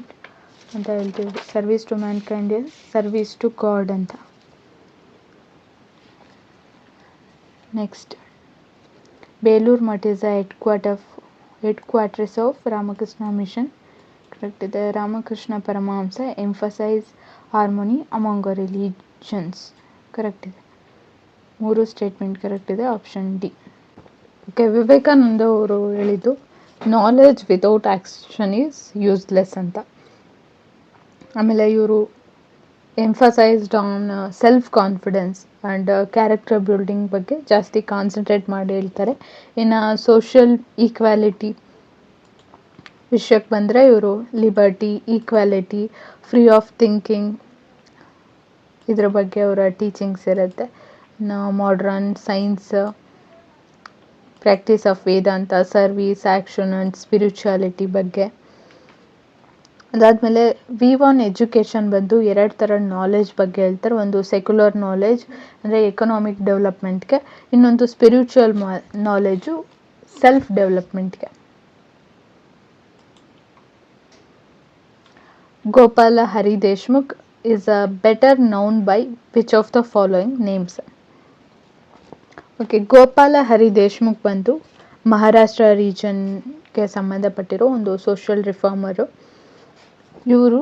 ಅಂತ ಹೇಳ್ತೀವಿ. Service to mankind is service to god ಅಂತ. Next, Belur Math is the headquarters of Ramakrishna Mission. Correct ಇದೆ. Ramakrishna Paramahansa emphasise harmony among religions. Correct ಇದೆ. 3 ಸ್ಟೇಟ್ಮೆಂಟ್ ಕರೆಕ್ಟ್ ಇದೆ. Option D. ಓಕೆ, ವಿವೇಕಾನಂದ ಅವರು ಹೇಳಿದ್ದು knowledge without action is useless ಅಂತ. ಆಮೇಲೆ ಇವರು emphasised on self confidence and character building ಬಗ್ಗೆ ಜಾಸ್ತಿ ಕಾನ್ಸಂಟ್ರೇಟ್ ಮಾಡಿ ಹೇಳ್ತಾರೆ. ಇನ್ನು ಸೋಷಿಯಲ್ ಈಕ್ವಾಲಿಟಿ ವಿಷಯಕ್ಕೆ ಬಂದರೆ ಇವರು liberty, equality, free of thinking ಇದ್ರ ಬಗ್ಗೆ ಅವರ ಟೀಚಿಂಗ್ಸ್ ಇರುತ್ತೆ. Modern science, practice of Vedanta, service, action and spirituality ಬಗ್ಗೆ. ಅದಾದಮೇಲೆ ವ್ಯೂ ಆನ್ ಎಜುಕೇಷನ್ ಬಂದು 2 ಥರ ನಾಲೆಜ್ ಬಗ್ಗೆ ಹೇಳ್ತಾರೆ. ಒಂದು ಸೆಕ್ಯುಲರ್ ನಾಲೆಜ್ ಅಂದರೆ ಎಕನಾಮಿಕ್ ಡೆವಲಪ್ಮೆಂಟ್ಗೆ, ಇನ್ನೊಂದು ಸ್ಪಿರಿಚುವಲ್ ನಾಲೆಜು ಸೆಲ್ಫ್ ಡೆವಲಪ್ಮೆಂಟ್ಗೆ. Gopal Hari Deshmukh is better known by which of the following names? Okay, Gopal Hari Deshmukh ಬಂದು ಮಹಾರಾಷ್ಟ್ರ ರೀಜನ್ಗೆ ಸಂಬಂಧಪಟ್ಟಿರೋ ಒಂದು ಸೋಷಿಯಲ್ ರಿಫಾರ್ಮರು. ಇವರು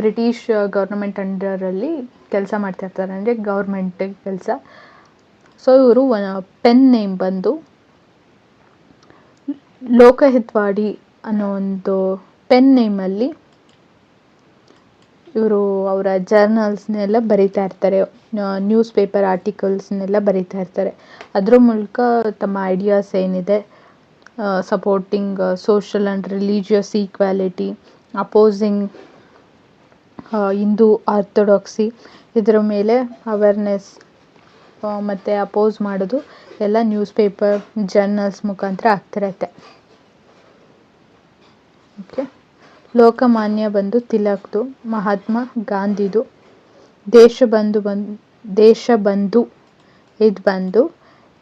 ಬ್ರಿಟಿಷ್ ಗೌರ್ಮೆಂಟ್ ಅಂಡರಲ್ಲಿ ಕೆಲಸ ಮಾಡ್ತಿರ್ತಾರೆ, ಅಂದರೆ ಗೌರ್ಮೆಂಟ್ ಕೆಲಸ. ಸೊ ಇವರು ಪೆನ್ ನೇಮ್ ಬಂದು ಲೋಕಹಿತವಾಡಿ ಅನ್ನೋ ಒಂದು ಪೆನ್ ನೇಮಲ್ಲಿ ಇವರು ಅವರ ಜರ್ನಲ್ಸ್ನೆಲ್ಲ ಬರಿತಾ ಇರ್ತಾರೆ, ನ್ಯೂಸ್ ಪೇಪರ್ ಆರ್ಟಿಕಲ್ಸ್ನೆಲ್ಲ ಬರಿತಾ ಇರ್ತಾರೆ. ಅದರ ಮೂಲಕ ತಮ್ಮ ಐಡಿಯಾಸ್ ಏನಿದೆ, supporting social and religious equality, opposing Hindu orthodoxy, ಇದರ ಮೇಲೆ ಅವೇರ್ನೆಸ್ ಮತ್ತು ಅಪೋಸ್ ಮಾಡೋದು ಎಲ್ಲ ನ್ಯೂಸ್ ಪೇಪರ್ ಜರ್ನಲ್ಸ್ ಮುಖಾಂತರ ಆಗ್ತಿರತ್ತೆ. ಓಕೆ, ಲೋಕಮಾನ್ಯ ಬಂದು ತಿಲಕ್ದು, ಮಹಾತ್ಮ ಗಾಂಧಿದು, ದೇಶಬಂಧು ಇದು ಬಂದು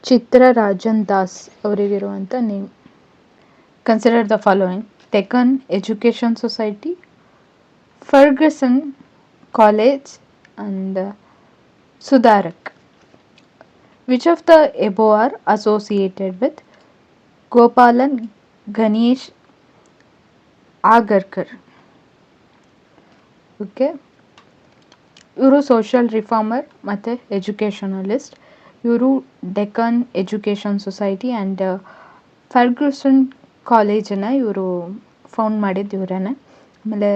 ಚಿತ್ರರಾಜನ್ ದಾಸ್ ಅವರಿಗಿರುವಂಥ name. Consider the following: Deccan education society, Fergusson college and Sudharak. Which of the above are associated with Gopal Ganesh Agarkar? Okay, ಇವರು ಸೋಷಿಯಲ್ ರಿಫಾರ್ಮರ್ ಮತ್ತು ಎಜುಕೇಷನಲಿಸ್ಟ್. ಇವರು Deccan education society and Fergusson ಕಾಲೇಜನ್ನು ಇವರು ಫೌಂಡ್ ಮಾಡಿದ್ದು ಇವರೇನೆ. ಆಮೇಲೆ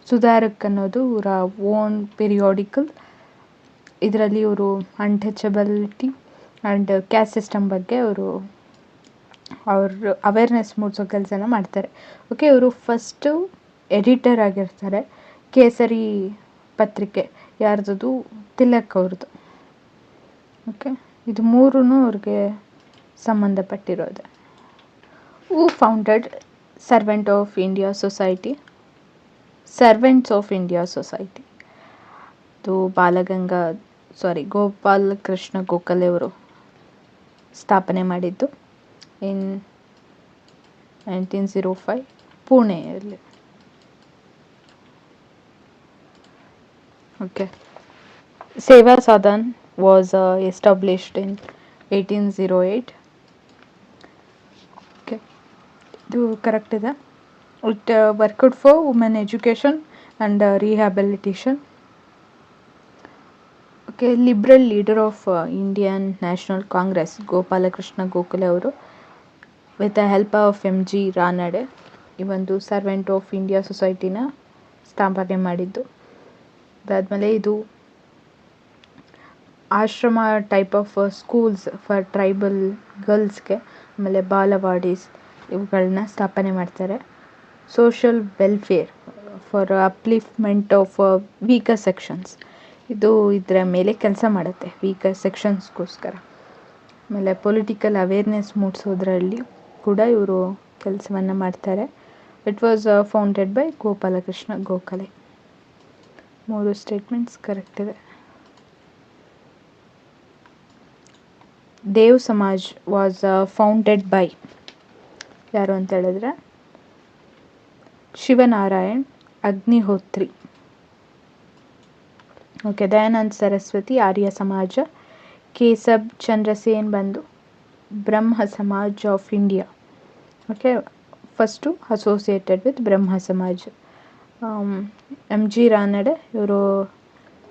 ಸುಧಾರಕ್ ಅನ್ನೋದು ಇವರ ಓನ್ ಪಿರಿಯಾಡಿಕಲ್. ಇದರಲ್ಲಿ ಇವರು ಅನ್ಟಚಬಿಲಿಟಿ ಆ್ಯಂಡ್ ಕ್ಯಾಸ್ಟ್ ಸಿಸ್ಟಮ್ ಬಗ್ಗೆ ಅವರು ಅವೇರ್ನೆಸ್ ಮೂಡಿಸೋ ಕೆಲಸನ ಮಾಡ್ತಾರೆ. ಓಕೆ, ಇವರು ಫಸ್ಟು ಎಡಿಟರ್ ಆಗಿರ್ತಾರೆ ಕೇಸರಿ ಪತ್ರಿಕೆ. ಯಾರ್ದು? ತಿಲಕ್ ಅವ್ರದ್ದು. ಓಕೆ, ಇದು ಮೂರೂ ಅವ್ರಿಗೆ ಸಂಬಂಧಪಟ್ಟಿರೋದೆ. Who founded servants of India society? ಇದು ಗೋಪಾಲ್ ಕೃಷ್ಣ ಗೋಖಲೆ ಅವರು ಸ್ಥಾಪನೆ ಮಾಡಿದ್ದು ಇನ್ 1905 ಪುಣೆಯಲ್ಲಿ. Okay, Seva Sadan was established in 1808. Okay, ಇದು ಕರೆಕ್ಟ್ ಇದೆ. It worked for women education and rehabilitation. Okay, liberal leader of Indian National Congress Gopalakrishna Gokhale ಅವರು with the help of MG Ranade ಈ ಒಂದು ಸರ್ವೆಂಟ್ ಆಫ್ ಇಂಡಿಯಾ ಸೊಸೈಟಿನ ಸ್ಥಾಪನೆ ಮಾಡಿದ್ದು. ಅದಾದಮೇಲೆ ಇದು ashram type of schools for tribal ಗರ್ಲ್ಸ್ಗೆ, ಆಮೇಲೆ ಬಾಲವಾಡೀಸ್ ಇವುಗಳನ್ನ ಸ್ಥಾಪನೆ ಮಾಡ್ತಾರೆ. Social welfare for upliftment of weaker sections, ಇದು ಇದರ ಮೇಲೆ ಕೆಲಸ ಮಾಡುತ್ತೆ, ವೀಕರ್ ಸೆಕ್ಷನ್ಸ್ಗೋಸ್ಕರ. ಆಮೇಲೆ ಪೊಲಿಟಿಕಲ್ ಅವೇರ್ನೆಸ್ ಮೂಡಿಸೋದ್ರಲ್ಲಿ ಕೂಡ ಇವರು ಕೆಲಸವನ್ನು ಮಾಡ್ತಾರೆ. It was founded by Gopalakrishna Gokhale. 3 statements correct ಇದೆ. Dev Samaj was founded by ಯಾರು ಅಂತ ಹೇಳಿದ್ರೆ ಶಿವನಾರಾಯಣ್ ಅಗ್ನಿಹೋತ್ರಿ. ಓಕೆ, ದಯಾನಂದ ಸರಸ್ವತಿ ಆರ್ಯ ಸಮಾಜ. ಕೇಶಬ್ ಚಂದ್ರ ಸೇನ್ ಬಂದು Brahmo Samaj of India. Okay, first associated with Brahmo Samaj. MG Ranade ಇವರು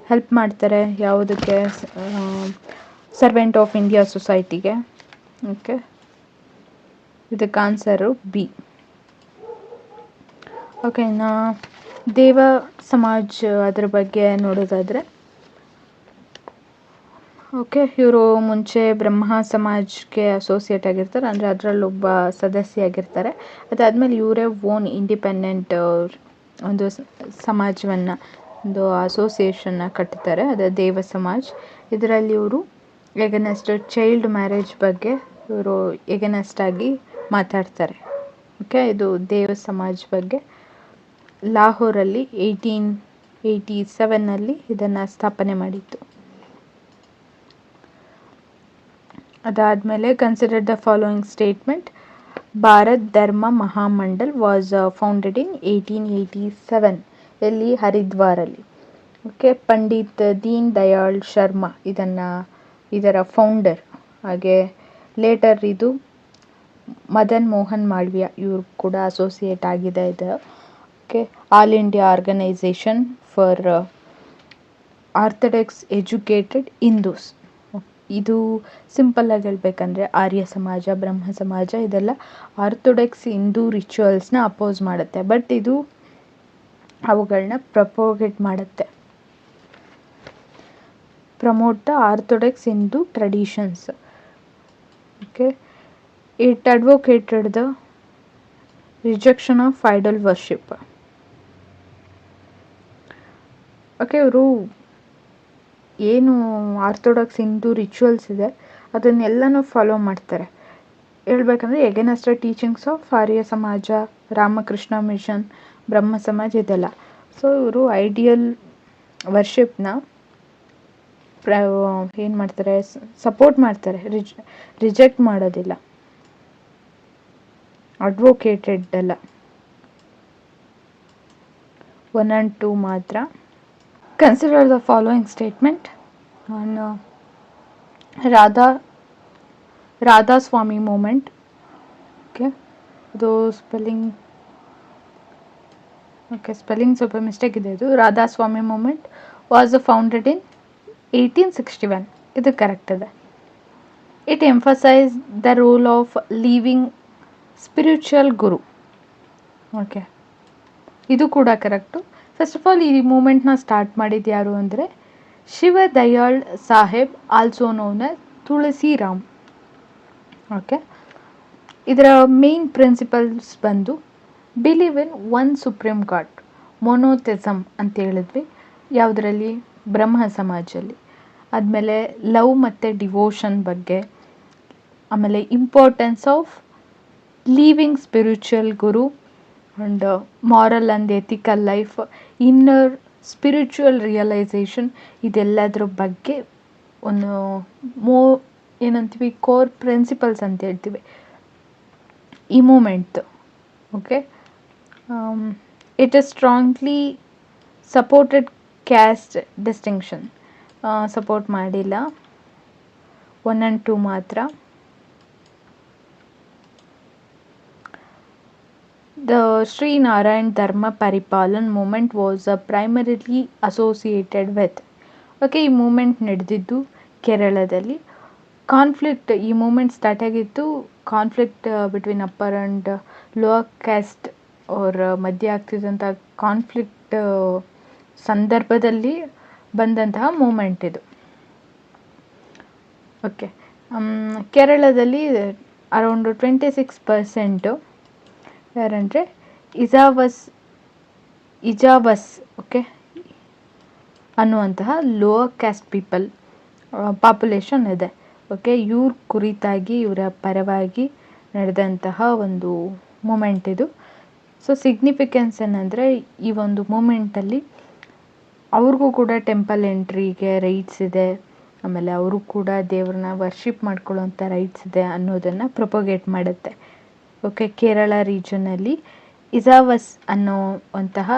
ಹೆಲ್ಪ್ ಮಾಡ್ತಾರೆ ಯಾವುದಕ್ಕೆ? ಸರ್ವೆಂಟ್ ಆಫ್ ಇಂಡಿಯಾ ಸೊಸೈಟಿಗೆ. ಓಕೆ, ಇದಕ್ಕೆ ಆನ್ಸರು B. ಓಕೆ, ಇನ್ನು ದೇವ ಸಮಾಜ್ ಅದ್ರ ಬಗ್ಗೆ ನೋಡೋದಾದರೆ, ಓಕೆ, ಇವರು ಮುಂಚೆ ಬ್ರಹ್ಮ ಸಮಾಜ್ಗೆ ಅಸೋಸಿಯೇಟ್ ಆಗಿರ್ತಾರೆ, ಅಂದರೆ ಅದರಲ್ಲೊಬ್ಬ ಸದಸ್ಯ ಆಗಿರ್ತಾರೆ. ಅದಾದಮೇಲೆ ಇವರೇ ಓನ್ ಇಂಡಿಪೆಂಡೆಂಟ್ ಒಂದು ಸಮಾಜವನ್ನು, ಒಂದು ಅಸೋಸಿಯೇಷನ್ನ ಕಟ್ತಾರೆ, ಅದು ದೇವ ಸಮಾಜ್. ಇದರಲ್ಲಿ ಇವರು ಎಗನೆಸ್ಟ್ ಚೈಲ್ಡ್ ಮ್ಯಾರೇಜ್ ಬಗ್ಗೆ ಇವರು ಎಗನೆಸ್ಟ್ ಆಗಿ ಮಾತಾಡ್ತಾರೆ. ಓಕೆ, ಇದು ದೇವ ಸಮಾಜ್ ಬಗ್ಗೆ. ಲಾಹೋರಲ್ಲಿ 1887 ಇದನ್ನು ಸ್ಥಾಪನೆ ಮಾಡಿತ್ತು. ಅದಾದಮೇಲೆ consider the following statement: Bharat ಧರ್ಮ ಮಹಾಮಂಡಲ್ ವಾಸ್ ಫೌಂಡೆಡ್ ಇನ್ 1887 ಎಲ್ಲಿ? ಹರಿದ್ವಾರಲ್ಲಿ. ಓಕೆ, ಪಂಡಿತ್ ದೀನ್ ದಯಾಳ್ ಶರ್ಮಾ ಇದರ ಫೌಂಡರ್. ಹಾಗೆ ಲೇಟರ್ ಇದು ಮದನ್ ಮೋಹನ್ ಮಾಳ್ವಿಯ ಇವರು ಕೂಡ ಅಸೋಸಿಯೇಟ್ ಆಗಿದೆ ಇದು. Okay, all India organisation for orthodox educated Hindus. ಇದು ಸಿಂಪಲ್ಲಾಗಿ ಹೇಳ್ಬೇಕಂದ್ರೆ ಆರ್ಯ ಸಮಾಜ, ಬ್ರಹ್ಮ ಸಮಾಜ ಇದೆಲ್ಲ ಆರ್ಥೋಡಾಕ್ಸ್ ಹಿಂದೂ ರಿಚುವಲ್ಸ್ನ ಅಪೋಸ್ ಮಾಡುತ್ತೆ, ಬಟ್ ಇದು ಅವುಗಳನ್ನ ಪ್ರಪೋಗೇಟ್ ಮಾಡುತ್ತೆ. Promote the orthodox Hindu traditions. Okay, it advocated the rejection of idol worship. Okay, ಇವರು ಏನು ಆರ್ಥೋಡಾಕ್ಸ್ ಹಿಂದೂ ರಿಚುವಲ್ಸ್ ಇದೆ ಅದನ್ನೆಲ್ಲನೂ ಫಾಲೋ ಮಾಡ್ತಾರೆ. ಹೇಳ್ಬೇಕಂದ್ರೆ ಎಗೇನೆಸ್ಟ್ ಟೀಚಿಂಗ್ಸ್ ಆಫ್ ಆರ್ಯ ಸಮಾಜ, ರಾಮಕೃಷ್ಣ ಮಿಷನ್, ಬ್ರಹ್ಮ ಸಮಾಜ ಇದೆಲ್ಲ. ಸೊ ಇವರು ಐಡಿಯಲ್ ವರ್ಷಿಪ್ನ ಏನು ಮಾಡ್ತಾರೆ, ಸಪೋರ್ಟ್ ಮಾಡ್ತಾರೆ, ರಿಜೆಕ್ಟ್ ಮಾಡೋದಿಲ್ಲ, ಅಡ್ವೊಕೇಟೆಡ್ ಅಲ್ಲ. 1 and 2 ಮಾತ್ರ. Consider the following statement on Radhasoami movement. Okay, ಇದು ಸ್ಪೆಲ್ಲಿಂಗ್ ಸ್ವಲ್ಪ ಮಿಸ್ಟೇಕ್ ಇದೆ. ಇದು Radhasoami movement was founded in 1861. ಇದು ಕರೆಕ್ಟ್ ಇದೆ. It emphasise the role of living spiritual guru. Okay, ಇದು ಕೂಡ ಕರೆಕ್ಟು. ಫಸ್ಟ್ ಆಫ್ ಆಲ್ ಈ ಮೂಮೆಂಟ್ನ ಸ್ಟಾರ್ಟ್ ಮಾಡಿದ್ದು ಯಾರು ಅಂದರೆ Shiv Dayal Sahib, also known as Tulsi Ram. Okay, ಇದರ ಮೇನ್ ಪ್ರಿನ್ಸಿಪಲ್ಸ್ ಬಂದು believe in one supreme God, monotheism ಅಂತ ಹೇಳಿದ್ವಿ ಯಾವುದರಲ್ಲಿ, ಬ್ರಹ್ಮ ಸಮಾಜಲ್ಲಿ. ಆದಮೇಲೆ ಲವ್ ಮತ್ತು ಡಿವೋಷನ್ ಬಗ್ಗೆ, ಆಮೇಲೆ importance of living spiritual guru and moral and ethical life, inner spiritual realisation, ಇದೆಲ್ಲದ್ರ ಬಗ್ಗೆ ಒಂದು ಏನಂತೀವಿ, ಕೋರ್ ಪ್ರಿನ್ಸಿಪಲ್ಸ್ ಅಂತ ಹೇಳ್ತೀವಿ ಈ ಮೂಮೆಂಟ್ದು. Okay, it is strongly supported caste distinction, support ಮಾಡಿಲ್ಲ. 1 and 2 ಮಾತ್ರ. The Sri Narayan Dharma Paripalan movement was primarily associated with. Okay, ಈ ಮೂಮೆಂಟ್ ನಡೆದಿದ್ದು ಕೇರಳದಲ್ಲಿ. ಕಾನ್ಫ್ಲಿಕ್ಟ್, ಈ ಮೂಮೆಂಟ್ ಸ್ಟಾರ್ಟ್ ಆಗಿತ್ತು conflict between upper and lower caste ಅವ್ರ ಮಧ್ಯೆ ಆಗ್ತಿದ್ದಂಥ ಕಾನ್ಫ್ಲಿಕ್ಟ್ ಸಂದರ್ಭದಲ್ಲಿ ಬಂದಂತಹ ಮೂಮೆಂಟ್ ಇದು. ಓಕೆ, ಕೇರಳದಲ್ಲಿ ಅರೌಂಡ್ 26% ಯಾರಂದರೆ ಇಜಾವಸ್ ಓಕೆ ಅನ್ನುವಂತಹ ಲೋವರ್ ಕ್ಯಾಸ್ಟ್ ಪೀಪಲ್ ಪಾಪ್ಯುಲೇಷನ್ ಇದೆ. ಓಕೆ, ಇವ್ರ ಕುರಿತಾಗಿ, ಇವರ ಪರವಾಗಿ ನಡೆದಂತಹ ಒಂದು ಮೂಮೆಂಟ್ ಇದು. ಸೊ ಸಿಗ್ನಿಫಿಕೆನ್ಸ್ ಏನಂದರೆ ಈ ಒಂದು ಮೂಮೆಂಟಲ್ಲಿ ಅವ್ರಿಗೂ ಕೂಡ ಟೆಂಪಲ್ ಎಂಟ್ರಿಗೆ ರೈಟ್ಸ್ ಇದೆ, ಆಮೇಲೆ ಅವರು ಕೂಡ ದೇವ್ರನ್ನ ವರ್ಷಿಪ್ ಮಾಡ್ಕೊಳ್ಳೋಂಥ ರೈಟ್ಸ್ ಇದೆ ಅನ್ನೋದನ್ನು ಪ್ರೊಪಗೇಟ್ ಮಾಡುತ್ತೆ. ಓಕೆ, ಕೇರಳ ರೀಜನಲ್ಲಿ ಇಜಾವಸ್ ಅನ್ನೋವಂತಹ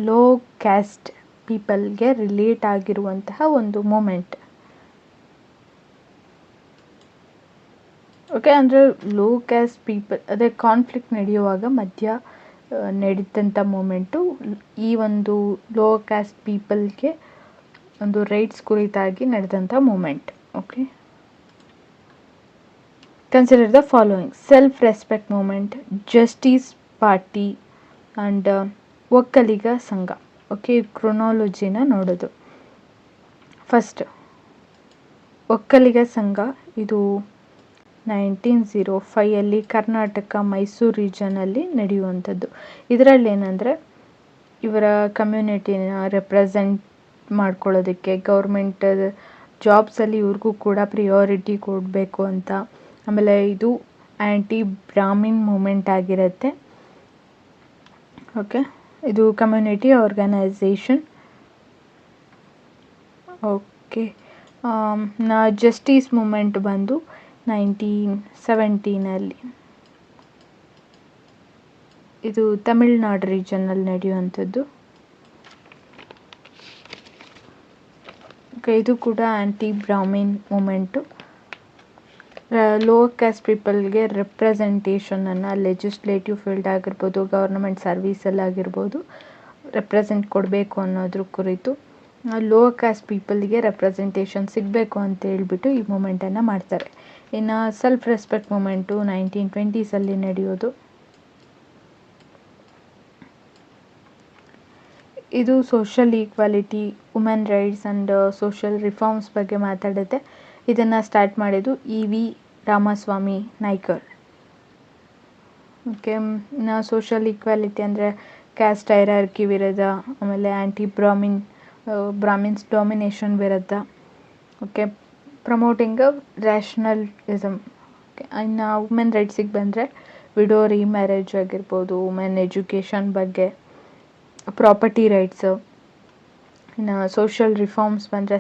ಲೋ ಕ್ಯಾಸ್ಟ್ ಪೀಪಲ್ಗೆ ರಿಲೇಟ್ ಆಗಿರುವಂತಹ ಒಂದು ಮೂಮೆಂಟ್. ಓಕೆ, ಅಂದರೆ ಲೋ ಕ್ಯಾಸ್ಟ್ ಪೀಪಲ್, ಅದೇ ಕಾನ್ಫ್ಲಿಕ್ಟ್ ನಡೆಯುವಾಗ ಮಧ್ಯ ನಡೀತಂಥ ಮೂಮೆಂಟು ಈ ಒಂದು ಲೋ ಕ್ಯಾಸ್ಟ್ ಪೀಪಲ್ಗೆ ಒಂದು ರೈಟ್ಸ್ ಕುರಿತಾಗಿ ನಡೆದಂಥ movement. Okay, consider the following: self respect movement, justice party and Okkaliga Sangha. Okay, ಕ್ರೊನಾಲಜಿನ ನೋಡೋದು. ಫಸ್ಟ್ ಒಕ್ಕಲಿಗ ಸಂಘ, ಇದು 1905 ಕರ್ನಾಟಕ ಮೈಸೂರು ರೀಜನಲ್ಲಿ ನಡೆಯುವಂಥದ್ದು. ಇದರಲ್ಲಿ ಏನಂದರೆ ಇವರ ಕಮ್ಯುನಿಟಿನ ರೆಪ್ರೆಸೆಂಟ್ ಮಾಡ್ಕೊಳ್ಳೋದಕ್ಕೆ ಗೌರ್ಮೆಂಟ್ ಜಾಬ್ಸಲ್ಲಿ ಇವ್ರಿಗೂ ಕೂಡ ಪ್ರಿಯಾರಿಟಿ ಕೊಡಬೇಕು ಅಂತ. ಆಮೇಲೆ ಇದು ಆ್ಯಂಟಿ ಬ್ರಾಹ್ಮಿನ್ ಮೂಮೆಂಟ್ ಆಗಿರುತ್ತೆ. ಓಕೆ, ಇದು community organisation. Okay, justice movement ಬಂದು 1917 ಇದು ತಮಿಳ್ನಾಡು ರೀಜನಲ್ಲಿ ನಡೆಯುವಂಥದ್ದು. ಓಕೆ, ಇದು ಕೂಡ anti Brahmin movement. Lower caste ಪೀಪಲ್ಗೆ ರೆಪ್ರೆಸೆಂಟೇಷನನ್ನು ಲೆಜಿಸ್ಲೇಟಿವ್ ಫೀಲ್ಡ್ ಆಗಿರ್ಬೋದು, ಗೌರ್ನಮೆಂಟ್ ಸರ್ವೀಸಲ್ಲಾಗಿರ್ಬೋದು ರೆಪ್ರೆಸೆಂಟ್ ಕೊಡಬೇಕು ಅನ್ನೋದ್ರ ಕುರಿತು ಲೋವರ್ ಕ್ಯಾಸ್ಟ್ ಪೀಪಲ್ಗೆ ರೆಪ್ರೆಸೆಂಟೇಷನ್ ಸಿಗಬೇಕು ಅಂತ ಹೇಳ್ಬಿಟ್ಟು ಈ ಮೂಮೆಂಟನ್ನು ಮಾಡ್ತಾರೆ. ಇನ್ನು ಸೆಲ್ಫ್ ರೆಸ್ಪೆಕ್ಟ್ ಮೂಮೆಂಟು 1920s ನಡೆಯೋದು. ಇದು social equality, women rights and social reforms ಬಗ್ಗೆ ಮಾತಾಡುತ್ತೆ. ಇದನ್ನು ಸ್ಟಾರ್ಟ್ ಮಾಡಿದ್ದು EV ರಾಮಸ್ವಾಮಿ ನಾಯ್ಕರ್. ಓಕೆ, ಇನ್ನು ಸೋಷಲ್ ಈಕ್ವಾಲಿಟಿ ಅಂದರೆ ಕ್ಯಾಸ್ಟ್ ಹೈರಾರ್ಕಿ ವಿರುದ್ಧ, ಆಮೇಲೆ ಆ್ಯಂಟಿ ಬ್ರಾಹ್ಮಿನ್ಸ್ ಡಾಮಿನೇಷನ್ ವಿರುದ್ಧ. Okay, promoting rationalism. ಓಕೆ, ಇನ್ನು ವುಮೆನ್ ರೈಟ್ಸಿಗೆ ಬಂದರೆ ವಿಡೋ ಮ್ಯಾರೇಜ್ ಆಗಿರ್ಬೋದು, ವುಮೆನ್ ಎಜುಕೇಷನ್ ಬಗ್ಗೆ, ಪ್ರಾಪರ್ಟಿ ರೈಟ್ಸು, ಇನ್ನು ಸೋಷಿಯಲ್ ರಿಫಾರ್ಮ್ಸ್ ಬಂದರೆ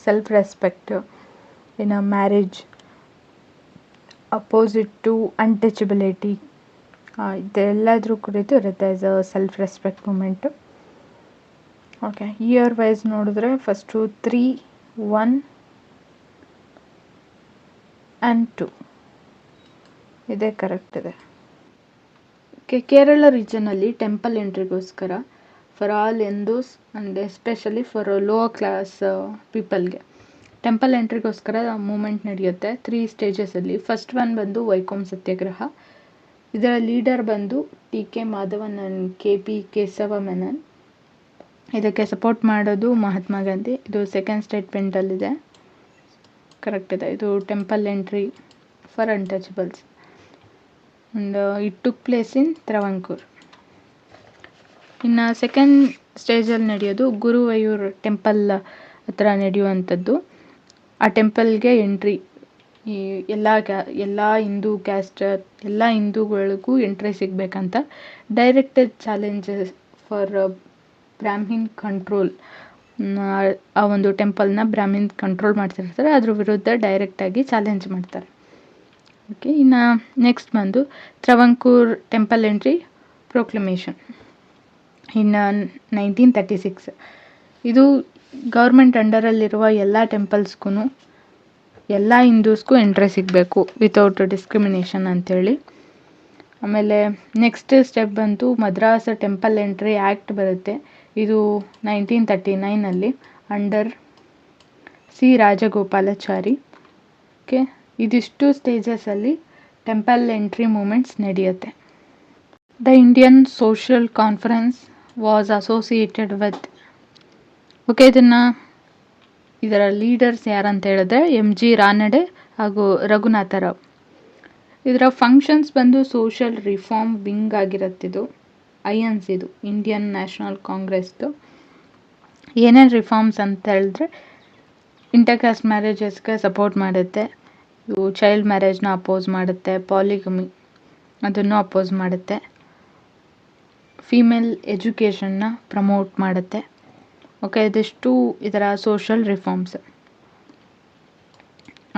ಸೆಲ್ಫ್ ರೆಸ್ಪೆಕ್ಟ್, ಇನ್ನು ಮ್ಯಾರೇಜ್ ಅಪೋಸಿಟ್ ಟು ಅನ್ಟಚಬಿಲಿಟಿ, ಇದೆಲ್ಲದ್ರ ಕುರಿತು ಇರುತ್ತೆ as a self respect movement. Okay, year wise ನೋಡಿದ್ರೆ ಫಸ್ಟು 3, 1 ಆ್ಯಂಡ್ 2 ಇದೇ ಕರೆಕ್ಟ್ ಇದೆ. ಕೇರಳ ರೀಜನಲ್ಲಿ ಟೆಂಪಲ್ ಎಂಟ್ರಿಗೋಸ್ಕರ for all Hindus and especially for lower class ಪೀಪಲ್ಗೆ ಟೆಂಪಲ್ ಎಂಟ್ರಿಗೋಸ್ಕರ ಮೂಮೆಂಟ್ ನಡೆಯುತ್ತೆ 3 ಸ್ಟೇಜಸಲ್ಲಿ. ಫಸ್ಟ್ ಒನ್ ಬಂದು ವೈಕೋಮ್ ಸತ್ಯಾಗ್ರಹ. ಇದರ ಲೀಡರ್ ಬಂದು T K. Madhavan and K P. Kesava Menon. ಇದಕ್ಕೆ ಸಪೋರ್ಟ್ ಮಾಡೋದು ಮಹಾತ್ಮ ಗಾಂಧಿ. ಇದು ಸೆಕೆಂಡ್ ಸ್ಟೇಟ್ಮೆಂಟಲ್ಲಿದೆ, ಕರೆಕ್ಟ್ ಇದೆ. ಇದು temple entry for untouchables and it took place in Travancore. ಇನ್ನು ಸೆಕೆಂಡ್ ಸ್ಟೇಜಲ್ಲಿ ನಡೆಯೋದು ಗುರುವಯೂರ್ ಟೆಂಪಲ್ ಹತ್ರ ನಡೆಯುವಂಥದ್ದು. ಆ ಟೆಂಪಲ್ಗೆ ಎಂಟ್ರಿ ಈ ಎಲ್ಲ ಹಿಂದೂ ಕ್ಯಾಸ್ಟ್ ಎಲ್ಲ ಹಿಂದೂಗಳಿಗೂ ಎಂಟ್ರಿ ಸಿಗಬೇಕಂತ directed challenges for Brahmin control. ಆ ಒಂದು ಟೆಂಪಲ್ನ ಬ್ರಾಹ್ಮಿನ್ ಕಂಟ್ರೋಲ್ ಮಾಡ್ತಿರ್ತಾರೆ, ಅದ್ರ ವಿರುದ್ಧ ಡೈರೆಕ್ಟಾಗಿ ಚಾಲೆಂಜ್ ಮಾಡ್ತಾರೆ. ಓಕೆ, ಇನ್ನು ನೆಕ್ಸ್ಟ್ ಬಂದು ತ್ರವಂಕೂರ್ ಟೆಂಪಲ್ ಎಂಟ್ರಿ ಪ್ರೊಕ್ಲಮೇಷನ್ ಇನ್ನು 1936. ಇದು ಗೌರ್ಮೆಂಟ್ ಅಂಡರಲ್ಲಿರುವ ಎಲ್ಲ ಟೆಂಪಲ್ಸ್ಗೂ ಎಲ್ಲ ಹಿಂದೂಸ್ಗೂ ಎಂಟ್ರಿ ಸಿಗಬೇಕು ವಿತೌಟ್ ಡಿಸ್ಕ್ರಿಮಿನೇಷನ್ ಅಂಥೇಳಿ. ಆಮೇಲೆ ನೆಕ್ಸ್ಟ್ ಸ್ಟೆಪ್ ಬಂತು ಮದ್ರಾಸ್ ಟೆಂಪಲ್ ಎಂಟ್ರಿ ಆ್ಯಕ್ಟ್ ಬರುತ್ತೆ. ಇದು 1939 ಅಂಡರ್ ಸಿ ರಾಜಗೋಪಾಲಾಚಾರಿ. ಓಕೆ, ಇದಿಷ್ಟು ಸ್ಟೇಜಸಲ್ಲಿ ಟೆಂಪಲ್ ಎಂಟ್ರಿ ಮೂಮೆಂಟ್ಸ್ ನಡೆಯುತ್ತೆ. The Indian social conference was associated with. Okay, ಇದರ ಲೀಡರ್ಸ್ ಯಾರಂತ ಹೇಳಿದ್ರೆ M.G. ರಾನಡೆ ಹಾಗೂ ರಘುನಾಥರಾವ್. ಇದರ ಫಂಕ್ಷನ್ಸ್ ಬಂದು ಸೋಷಿಯಲ್ ರಿಫಾರ್ಮ್ ವಿಂಗ್ ಆಗಿರುತ್ತಿದ್ದು INC, ಇದು ಇಂಡಿಯನ್ ನ್ಯಾಷನಲ್ ಕಾಂಗ್ರೆಸ್ದು. ಏನೇನು ರಿಫಾರ್ಮ್ಸ್ ಅಂತ ಹೇಳಿದ್ರೆ ಇಂಟರ್ಕಾಸ್ಟ್ ಮ್ಯಾರೇಜಸ್ಗೆ ಸಪೋರ್ಟ್ ಮಾಡುತ್ತೆ, ಇವು ಚೈಲ್ಡ್ ಮ್ಯಾರೇಜ್ನ ಅಪೋಸ್ ಮಾಡುತ್ತೆ, ಪಾಲಿಗಮಿ ಅದನ್ನು ಅಪೋಸ್ ಮಾಡುತ್ತೆ, ಫೀಮೇಲ್ ಎಜುಕೇಷನ್ನ ಪ್ರಮೋಟ್ ಮಾಡುತ್ತೆ. ಓಕೆ, ಇದಿಷ್ಟು ಇದರ social reforms.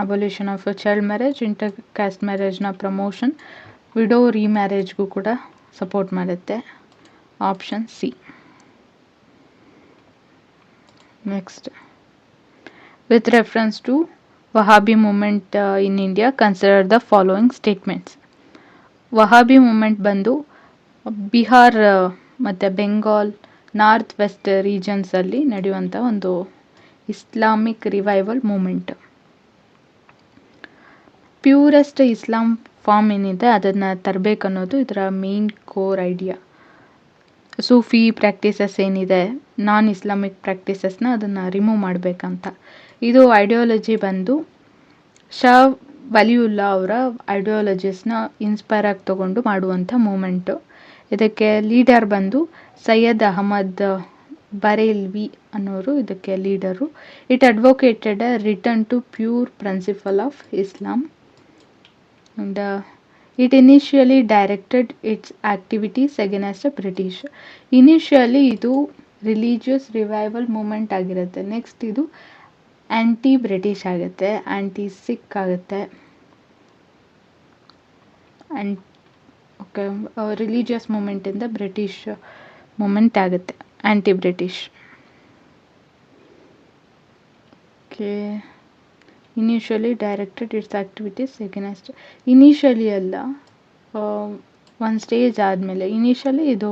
Abolition of child marriage, inter caste ಮ್ಯಾರೇಜ್ನ ಪ್ರಮೋಷನ್, ವಿಡೋ ರೀಮ್ಯಾರೇಜ್ಗೂ ಕೂಡ ಸಪೋರ್ಟ್ ಮಾಡುತ್ತೆ. Option C. Next, with reference to Wahabi movement in India consider the following statements. Wahabi movement ಬಂದು ಬಿಹಾರ್ ಮತ್ತು ಬೆಂಗಾಲ್ ನಾರ್ತ್ ವೆಸ್ಟ್ ರೀಜನ್ಸಲ್ಲಿ ನಡೆಯುವಂಥ ಒಂದು Islamic revival movement. Purest Islam form ಏನಿದೆ ಅದನ್ನು ತರಬೇಕನ್ನೋದು ಇದರ main core idea. Sufi practices ಏನಿದೆ, ನಾನ್ ಇಸ್ಲಾಮಿಕ್ ಪ್ರಾಕ್ಟೀಸಸ್ನ ಅದನ್ನು ರಿಮೂವ್ ಮಾಡಬೇಕಂತ. ಇದು ಐಡಿಯಾಲಜಿ ಬಂದು ಶಾ ವಲಿಯುಲ್ಲಾ ಅವರ ಐಡಿಯಾಲಜೀಸ್ನ ಇನ್ಸ್ಪೈರ್ ಆಗಿ ತೊಗೊಂಡು ಮಾಡುವಂಥ ಮೂಮೆಂಟು. ಇದಕ್ಕೆ ಲೀಡರ್ ಬಂದು ಸೈಯದ್ ಅಹಮದ್ ಬರೇಲ್ವಿ ಅನ್ನೋರು ಇದಕ್ಕೆ leader. It advocated a return to pure principle of Islam and it initially directed its activities against British. Initially ಇದು ರಿಲಿಜಿಯಸ್ ರಿವೈವಲ್ ಮೂಮೆಂಟ್ ಆಗಿರುತ್ತೆ. ನೆಕ್ಸ್ಟ್ ಇದು ಆ್ಯಂಟಿ ಬ್ರಿಟಿಷ್ ಆಗುತ್ತೆ, ಆ್ಯಂಟಿ ಸಿಖ್ ಆಗುತ್ತೆ, ಆ್ಯಂಡ್ ಓಕೆ ರಿಲಿಜಿಯಸ್ ಮೂಮೆಂಟಿಂದ ಬ್ರಿಟಿಷ್ ಮೂಮೆಂಟ್ ಆಗುತ್ತೆ, anti British. Okay, initially directed its activities against. Initially ಅಲ್ಲ, ಒಂದು ಸ್ಟೇಜ್ ಆದಮೇಲೆ. ಇನಿಷಿಯಲಿ ಇದು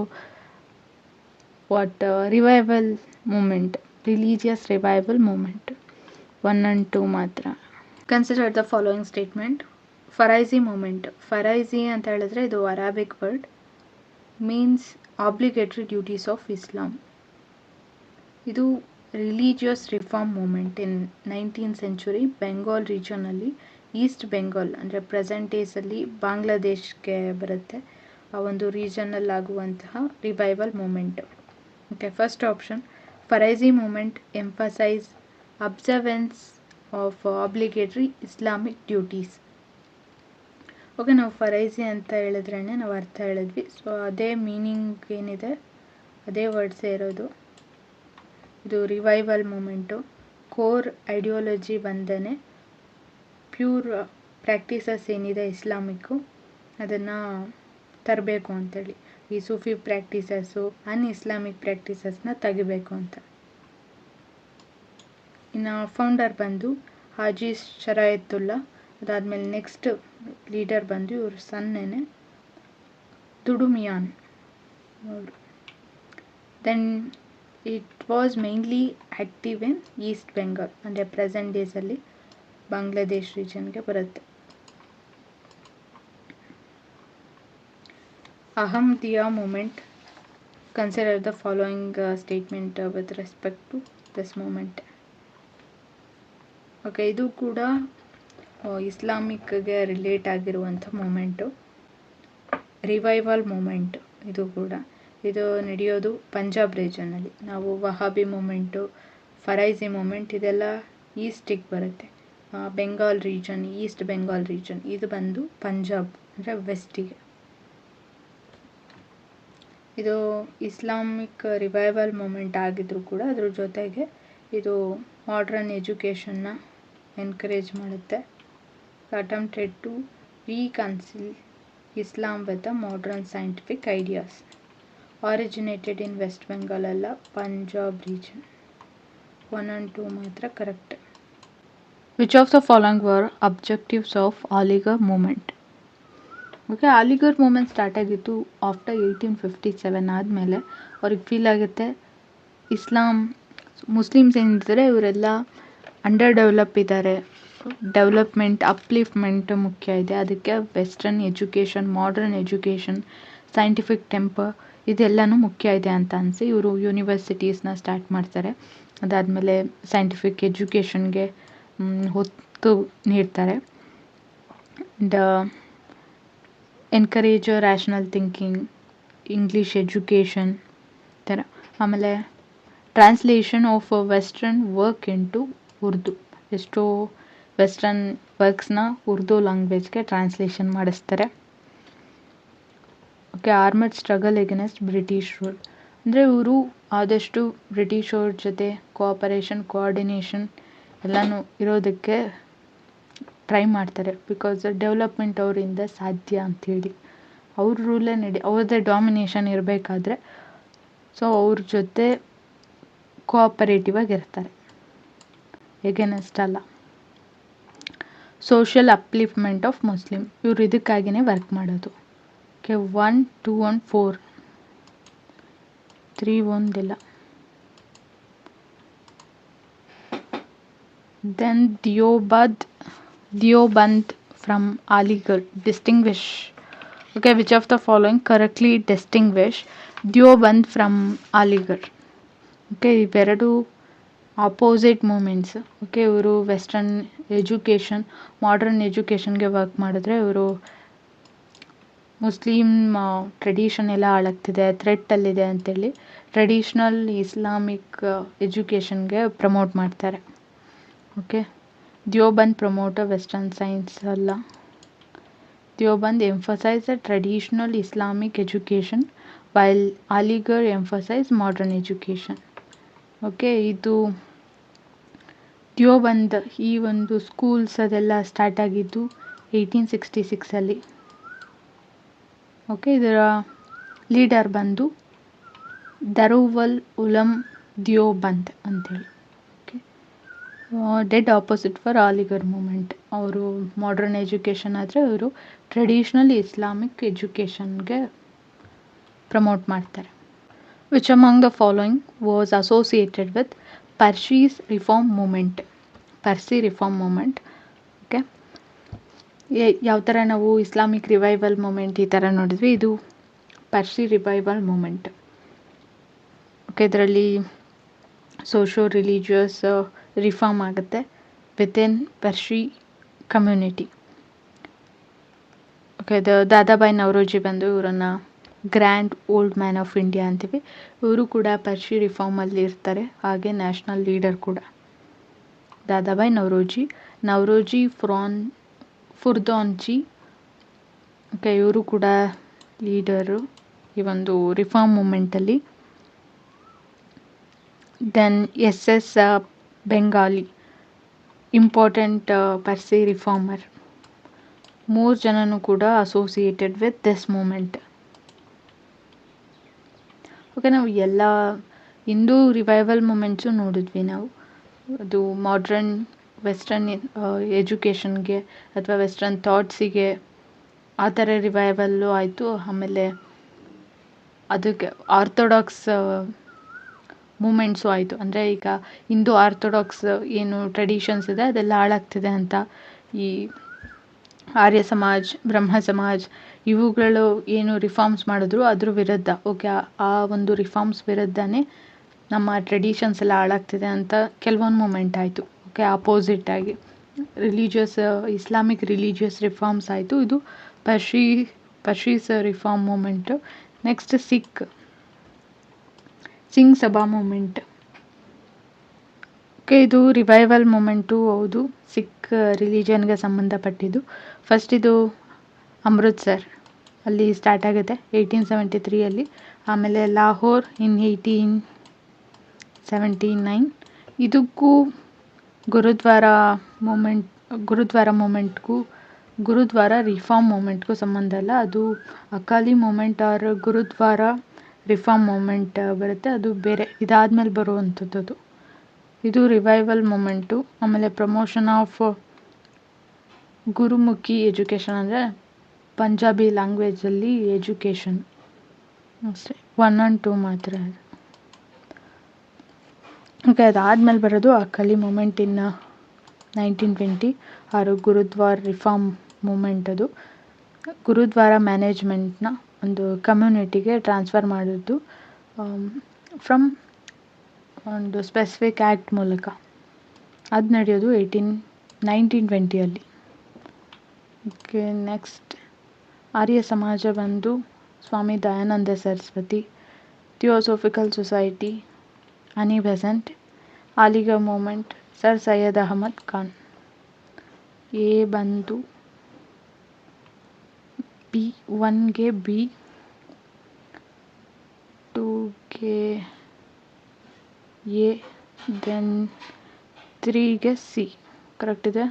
revival movement, religious revival movement 1 and 2 ಮಾತ್ರ. Consider the following statement. Faraizi movement. Faraizi ಅಂತ ಹೇಳಿದ್ರೆ ಇದು Arabic word, means obligatory duties of Islam. ಇದು religious reform movement in 19th century Bengal ರೀಜನಲ್ಲಿ, ಈಸ್ಟ್ ಬೆಂಗಾಲ್ ಅಂದರೆ ಪ್ರೆಸೆಂಟ್ ಡೇಸಲ್ಲಿ ಬಾಂಗ್ಲಾದೇಶ್ಗೆ ಬರುತ್ತೆ, ಆ ಒಂದು ರೀಜನಲ್ಲಿ ಆಗುವಂತಹ revival movement. Okay, first option Faraizi movement emphasise observance of obligatory Islamic duties. Okay, ನಾವು ಫರೈಸಿ ಅಂತ ಹೇಳಿದ್ರೇ ನಾವು ಅರ್ಥ ಹೇಳಿದ್ವಿ, ಸೊ ಅದೇ ಮೀನಿಂಗ್ ಏನಿದೆ ಅದೇ ವರ್ಡ್ಸೇ ಇರೋದು. ಇದು ರಿವೈವಲ್ ಮೂಮೆಂಟು. ಕೋರ್ ಐಡಿಯಾಲಜಿ ಬಂದೇ ಪ್ಯೂರ್ ಪ್ರಾಕ್ಟೀಸಸ್ ಏನಿದೆ ಇಸ್ಲಾಮಿಕ್ಕು ಅದನ್ನು ತರಬೇಕು ಅಂತೇಳಿ, ಈ ಸೂಫಿ ಪ್ರಾಕ್ಟೀಸಸ್ಸು ಇಸ್ಲಾಮಿಕ್ ಪ್ರಾಕ್ಟೀಸಸ್ನ ತೆಗಿಬೇಕು ಅಂತ. ಇನ್ನು ಫೌಂಡರ್ ಬಂದು ಹಾಜಿ ಶರಾಯತುಲ್ಲಾ. ಅದಾದಮೇಲೆ ನೆಕ್ಸ್ಟ್ ಲೀಡರ್ ಬಂದು ಇವ್ರ ಸನ್ನೇನೆ ದುಡುಮಿಯಾನ್ ಅವರು. Then it was mainly active in east Bengal, ಅಂದರೆ ಪ್ರೆಸೆಂಟ್ ಡೇಸಲ್ಲಿ ಬಾಂಗ್ಲಾದೇಶ್ ರೀಜನ್ಗೆ ಬರುತ್ತೆ. Ahmadiyya movement. Consider the following statement with respect to this movement. Okay, ಇದು ಕೂಡ ಇಸ್ಲಾಮಿಕ್ಗೆ ರಿಲೇಟ್ ಆಗಿರುವಂಥ ಮೂಮೆಂಟು. ರಿವೈವಲ್ ಮೂಮೆಂಟ್ ಇದು ಕೂಡ. ಇದು ನಡೆಯೋದು ಪಂಜಾಬ್ ರೀಜನಲ್ಲಿ. ನಾವು ವಹಾಬಿ ಮೂಮೆಂಟು, ಫರೈಜಿ ಮೂಮೆಂಟ್ ಇದೆಲ್ಲ ಈಸ್ಟಿಗೆ ಬರುತ್ತೆ. Bengal region, East Bengal region, ಇದು ಬಂದು ಪಂಜಾಬ್ ಅಂದರೆ ವೆಸ್ಟಿಗೆ. ಇದು ಇಸ್ಲಾಮಿಕ್ ರಿವೈವಲ್ ಮೂಮೆಂಟ್ ಆಗಿದ್ರೂ ಕೂಡ ಅದ್ರ ಜೊತೆಗೆ ಇದು ಮಾಡ್ರನ್ ಎಜುಕೇಷನ್ನ ಎನ್ಕರೇಜ್ ಮಾಡುತ್ತೆ. Attempted to reconcile Islam with the modern scientific ideas. Originated in west Bengal ಅಲ್ಲ, ಪಂಜಾಬ್ ರೀಜನ್. 1 and 2 ಮಾತ್ರ correct. Which of the following were objectives of Aligarh movement? Okay, Aligarh movement start ಆಗಿತ್ತು ಆಫ್ಟರ್ 1857 ಆದಮೇಲೆ. ಅವ್ರಿಗೆ ಫೀಲ್ ಆಗುತ್ತೆ ಮುಸ್ಲಿಮ್ಸ್ ಏನಿದ್ದಾರೆ ಇವರೆಲ್ಲ ಅಂಡರ್ ಡೆವಲಪ್ ಇದ್ದಾರೆ, ಡೆವಲಪ್ಮೆಂಟ್ ಅಪ್ಲಿಫ್ಟ್ಮೆಂಟ್ ಮುಖ್ಯ ಇದೆ, ಅದಕ್ಕೆ western education, modern education, scientific temper ಇದೆಲ್ಲನೂ ಮುಖ್ಯ ಇದೆ ಅಂತ ಅನಿಸಿ ಇವರು ಯೂನಿವರ್ಸಿಟೀಸ್ನ ಸ್ಟಾರ್ಟ್ ಮಾಡ್ತಾರೆ. ಅದಾದಮೇಲೆ ಸೈಂಟಿಫಿಕ್ ಎಜುಕೇಷನ್ಗೆ ಒತ್ತು ನೀಡ್ತಾರೆ. Encourage rational thinking, English education ಥರ. ಆಮೇಲೆ translation of western work into Urdu. ಎಷ್ಟೋ ವೆಸ್ಟರ್ನ್ ವರ್ಕ್ಸ್ನ ಉರ್ದು ಲ್ಯಾಂಗ್ವೇಜ್ಗೆ ಟ್ರಾನ್ಸ್ಲೇಷನ್ ಮಾಡಿಸ್ತಾರೆ. Okay, armed struggle against British rule. ಅಂದರೆ ಇವರು ಆದಷ್ಟು ಬ್ರಿಟಿಷ್ ಅವ್ರ ಜೊತೆ ಕೋಆರ್ಡಿನೇಷನ್ ಎಲ್ಲನೂ ಇರೋದಕ್ಕೆ ಟ್ರೈ ಮಾಡ್ತಾರೆ. ಬಿಕಾಸ್ ಡೆವಲಪ್ಮೆಂಟ್ ಅವರಿಂದ ಸಾಧ್ಯ ಅಂಥೇಳಿ ಅವ್ರ ರೂಲೇ ಅವ್ರದ್ದೇ ಡಾಮಿನೇಷನ್ ಇರಬೇಕಾದ್ರೆ ಸೊ ಅವ್ರ ಜೊತೆ ಕೋಆಪರೇಟಿವ್ ಆಗಿರ್ತಾರೆ, ಎಗೇನೆಸ್ಟ್ ಅಲ್ಲ. ಸೋಷಿಯಲ್ ಅಪ್ಲಿಫ್ಟ್ಮೆಂಟ್ ಆಫ್ ಮುಸ್ಲಿಮ್, ಇವರು ಇದಕ್ಕಾಗಿಯೇ ವರ್ಕ್ ಮಾಡೋದು. ಓಕೆ, 1, 2 and 4, 3 ಒಂದಿಲ್ಲ. Then Deoband from Aligarh. Distinguish. Okay, which of the following correctly distinguish Deoband from Aligarh? Okay, ಇವೆರಡು ಆಪೋಸಿಟ್ ಮೂಮೆಂಟ್ಸ್. ಓಕೆ, ಇವರು ವೆಸ್ಟರ್ನ್ ಎಜುಕೇಷನ್, ಮಾಡರ್ನ್ ಎಜುಕೇಷನ್ಗೆ ವರ್ಕ್ ಮಾಡಿದ್ರೆ ಇವರು ಮುಸ್ಲಿಮ್ ಟ್ರೆಡಿಷನ್ ಎಲ್ಲ ಹಾಳಾಗ್ತಿದೆ, ಥ್ರೆಟ್ಟಲ್ಲಿದೆ ಅಂತೇಳಿ ಟ್ರೆಡಿಷ್ನಲ್ ಇಸ್ಲಾಮಿಕ್ ಎಜುಕೇಷನ್ಗೆ ಪ್ರಮೋಟ್ ಮಾಡ್ತಾರೆ. Okay, Deoband promote western science ಅಲ್ಲ. Deoband emphasise the traditional Islamic education while Aligarh emphasise modern education. Okay, ಇದು ದಿಯೋಬಂದ್ ಈ ಒಂದು ಸ್ಕೂಲ್ಸ್ ಅದೆಲ್ಲ ಸ್ಟಾರ್ಟ್ ಆಗಿದ್ದು 1866 ಓಕೆ, ಇದರ ಲೀಡರ್ ಬಂದು ದರುವಲ್ ಉಲಮ್ ದಿಯೋಬಂದ್ ಅಂತೇಳಿ. Okay, dead opposite for Aligarh movement. ಅವರು ಮಾಡರ್ನ್ ಎಜುಕೇಷನ್ ಆದರೆ ಇವರು ಟ್ರೆಡಿಷ್ನಲ್ ಇಸ್ಲಾಮಿಕ್ ಎಜುಕೇಷನ್ಗೆ ಪ್ರಮೋಟ್ ಮಾಡ್ತಾರೆ. Which among the following was associated with Parsees reform movement? Parsi reform movement. Okay, ಯಾವ ಥರ ನಾವು ಇಸ್ಲಾಮಿಕ್ ರಿವೈವಲ್ ಮೂಮೆಂಟ್ ಈ ಥರ ನೋಡಿದ್ವಿ, ಇದು ಪರ್ಸಿ ರಿವೈವಲ್ ಮೂಮೆಂಟ್. ಓಕೆ, ಇದರಲ್ಲಿ ಸೋಷೋ ರಿಲಿಜಿಯಸ್ ರಿಫಾರ್ಮ್ ಆಗುತ್ತೆ within Parsi community. Okay, Dadabhai Naoroji ಬಂದು ಇವರನ್ನು grand old man of India ಅಂತೀವಿ. ಇವರು ಕೂಡ ಪರ್ಸಿ ರಿಫಾರ್ಮಲ್ಲಿ ಇರ್ತಾರೆ, ಹಾಗೆ ನ್ಯಾಷನಲ್ ಲೀಡರ್ ಕೂಡ. ದಾದಾಬಾಯಿ ನವರೋಜಿ ಫುರ್ದಾನ್ಜಿ. ಓಕೆ, ಇವರು ಕೂಡ ಲೀಡರು ಈ ಒಂದು ರಿಫಾರ್ಮ್ ಮೂಮೆಂಟಲ್ಲಿ. Then SS Bengali, important Parsi reformer. 3 ಜನನೂ ಕೂಡ associated with this movement. Okay, ನಾವು ಎಲ್ಲ ಹಿಂದೂ ರಿವೈವಲ್ ಮೂಮೆಂಟ್ಸು ನೋಡಿದ್ವಿ ನಾವು. ಅದು ಮಾಡ್ರನ್ ವೆಸ್ಟರ್ನ್ ಎಜುಕೇಷನ್ಗೆ ಅಥವಾ ವೆಸ್ಟರ್ನ್ ಥಾಟ್ಸಿಗೆ ಆ ಥರ ರಿವೈವಲ್ಲು ಆಯಿತು. ಆಮೇಲೆ ಅದಕ್ಕೆ ಆರ್ಥೋಡಾಕ್ಸ್ ಮೂಮೆಂಟ್ಸು ಆಯಿತು. ಅಂದರೆ ಈಗ ಹಿಂದೂ ಆರ್ಥೋಡಾಕ್ಸ್ ಏನು ಟ್ರೆಡಿಷನ್ಸ್ ಇದೆ ಅದೆಲ್ಲ ಹಾಳಾಗ್ತಿದೆ ಅಂತ ಈ ಆರ್ಯ ಸಮಾಜ್, ಬ್ರಹ್ಮ ಸಮಾಜ್ ಇವುಗಳು ಏನು ರಿಫಾರ್ಮ್ಸ್ ಮಾಡಿದ್ರು ಅದ್ರ ವಿರುದ್ಧ, ಓಕೆ ಆ ಒಂದು ರಿಫಾರ್ಮ್ಸ್ ವಿರುದ್ಧನೇ ನಮ್ಮ ಟ್ರೆಡಿಷನ್ಸ್ ಎಲ್ಲ ಹಾಳಾಗ್ತಿದೆ ಅಂತ ಕೆಲವೊಂದು ಮೂಮೆಂಟ್ ಆಯಿತು. ಓಕೆ, ಆಪೋಸಿಟ್ ಆಗಿ ಇಸ್ಲಾಮಿಕ್ ರಿಲಿಜಿಯಸ್ ರಿಫಾರ್ಮ್ಸ್ ಆಯಿತು. ಇದು ಪರ್ಷೀಸ್ ರಿಫಾರ್ಮ್ ಮೂಮೆಂಟು. ನೆಕ್ಸ್ಟ್ ಸಿಂಗ್ ಸಭಾ ಮೂಮೆಂಟ್. ಓಕೆ, ಇದು ರಿವೈವಲ್ ಮೂಮೆಂಟು ಹೌದು, ಸಿಖ್ ರಿಲಿಜನ್ಗೆ ಸಂಬಂಧಪಟ್ಟಿದ್ದು. ಫಸ್ಟ್ ಇದು ಅಮೃತ್ಸರ್ ಅಲ್ಲಿ ಸ್ಟಾರ್ಟ್ ಆಗುತ್ತೆ 1873 ಆಮೇಲೆ ಲಾಹೋರ್ ಇನ್ 1879. ಇದಕ್ಕೂ ಗುರುದ್ವಾರ ಮೂಮೆಂಟ್ಗೂ ಗುರುದ್ವಾರ ರಿಫಾರ್ಮ್ ಮೂಮೆಂಟ್ಗೂ ಸಂಬಂಧ ಇಲ್ಲ. ಅದು Akali movement or gurdwara reform movement ಬರುತ್ತೆ, ಅದು ಬೇರೆ, ಇದಾದ್ಮೇಲೆ ಬರುವಂಥದ್ದು. ಇದು ರಿವೈವಲ್ ಮೂಮೆಂಟು. ಆಮೇಲೆ ಪ್ರಮೋಷನ್ ಆಫ್ ಗುರುಮುಖಿ ಎಜುಕೇಷನ್, ಅಂದರೆ ಪಂಜಾಬಿ ಲ್ಯಾಂಗ್ವೇಜಲ್ಲಿ ಎಜುಕೇಷನ್ ಅಷ್ಟೇ, 1 and 2 ಮಾತ್ರ. ಓಕೆ, ಅದಾದಮೇಲೆ ಬರೋದು ಅಕಾಲಿ ಮೂಮೆಂಟ್ ಇನ್ 1920 ಆರು ಗುರುದ್ವಾರ ರಿಫಾರ್ಮ್ ಮೂಮೆಂಟ್. ಅದು ಗುರುದ್ವಾರ ಮ್ಯಾನೇಜ್ಮೆಂಟ್ನ ಒಂದು ಕಮ್ಯುನಿಟಿಗೆ ಟ್ರಾನ್ಸ್ಫರ್ ಮಾಡಿದ್ದು ಫ್ರಮ್ ಒಂದು ಸ್ಪೆಸಿಫಿಕ್ ಆ್ಯಕ್ಟ್ ಮೂಲಕ. ಅದು ನಡೆಯೋದು 1920. ಓಕೆ, ನೆಕ್ಸ್ಟ್ ಆರ್ಯ ಸಮಾಜ ಬಂದು Swami Dayananda Saraswati, theosophical society Annie Besant, Aligarh movement sir Syed Ahmad Khan. A ಬಂದು B1ಗೆ B, 2ಗೆ A, ದೆನ್ 3ಗೆ C. ಕರೆಕ್ಟ್ ಇದೆ,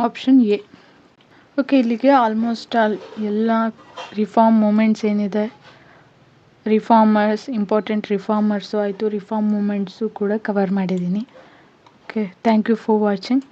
ಆಪ್ಷನ್ ಎ. ಓಕೆ, ಇಲ್ಲಿಗೆ ಆಲ್ಮೋಸ್ಟ್ ಎಲ್ಲ ರಿಫಾರ್ಮ್ ಮೂಮೆಂಟ್ಸ್ ಏನಿದೆ, ಇಂಪಾರ್ಟೆಂಟ್ ರಿಫಾರ್ಮರ್ಸು ಆಯಿತು, ರಿಫಾರ್ಮ್ ಮೂಮೆಂಟ್ಸು ಕೂಡ ಕವರ್ ಮಾಡಿದ್ದೀನಿ. Okay, thank you for watching.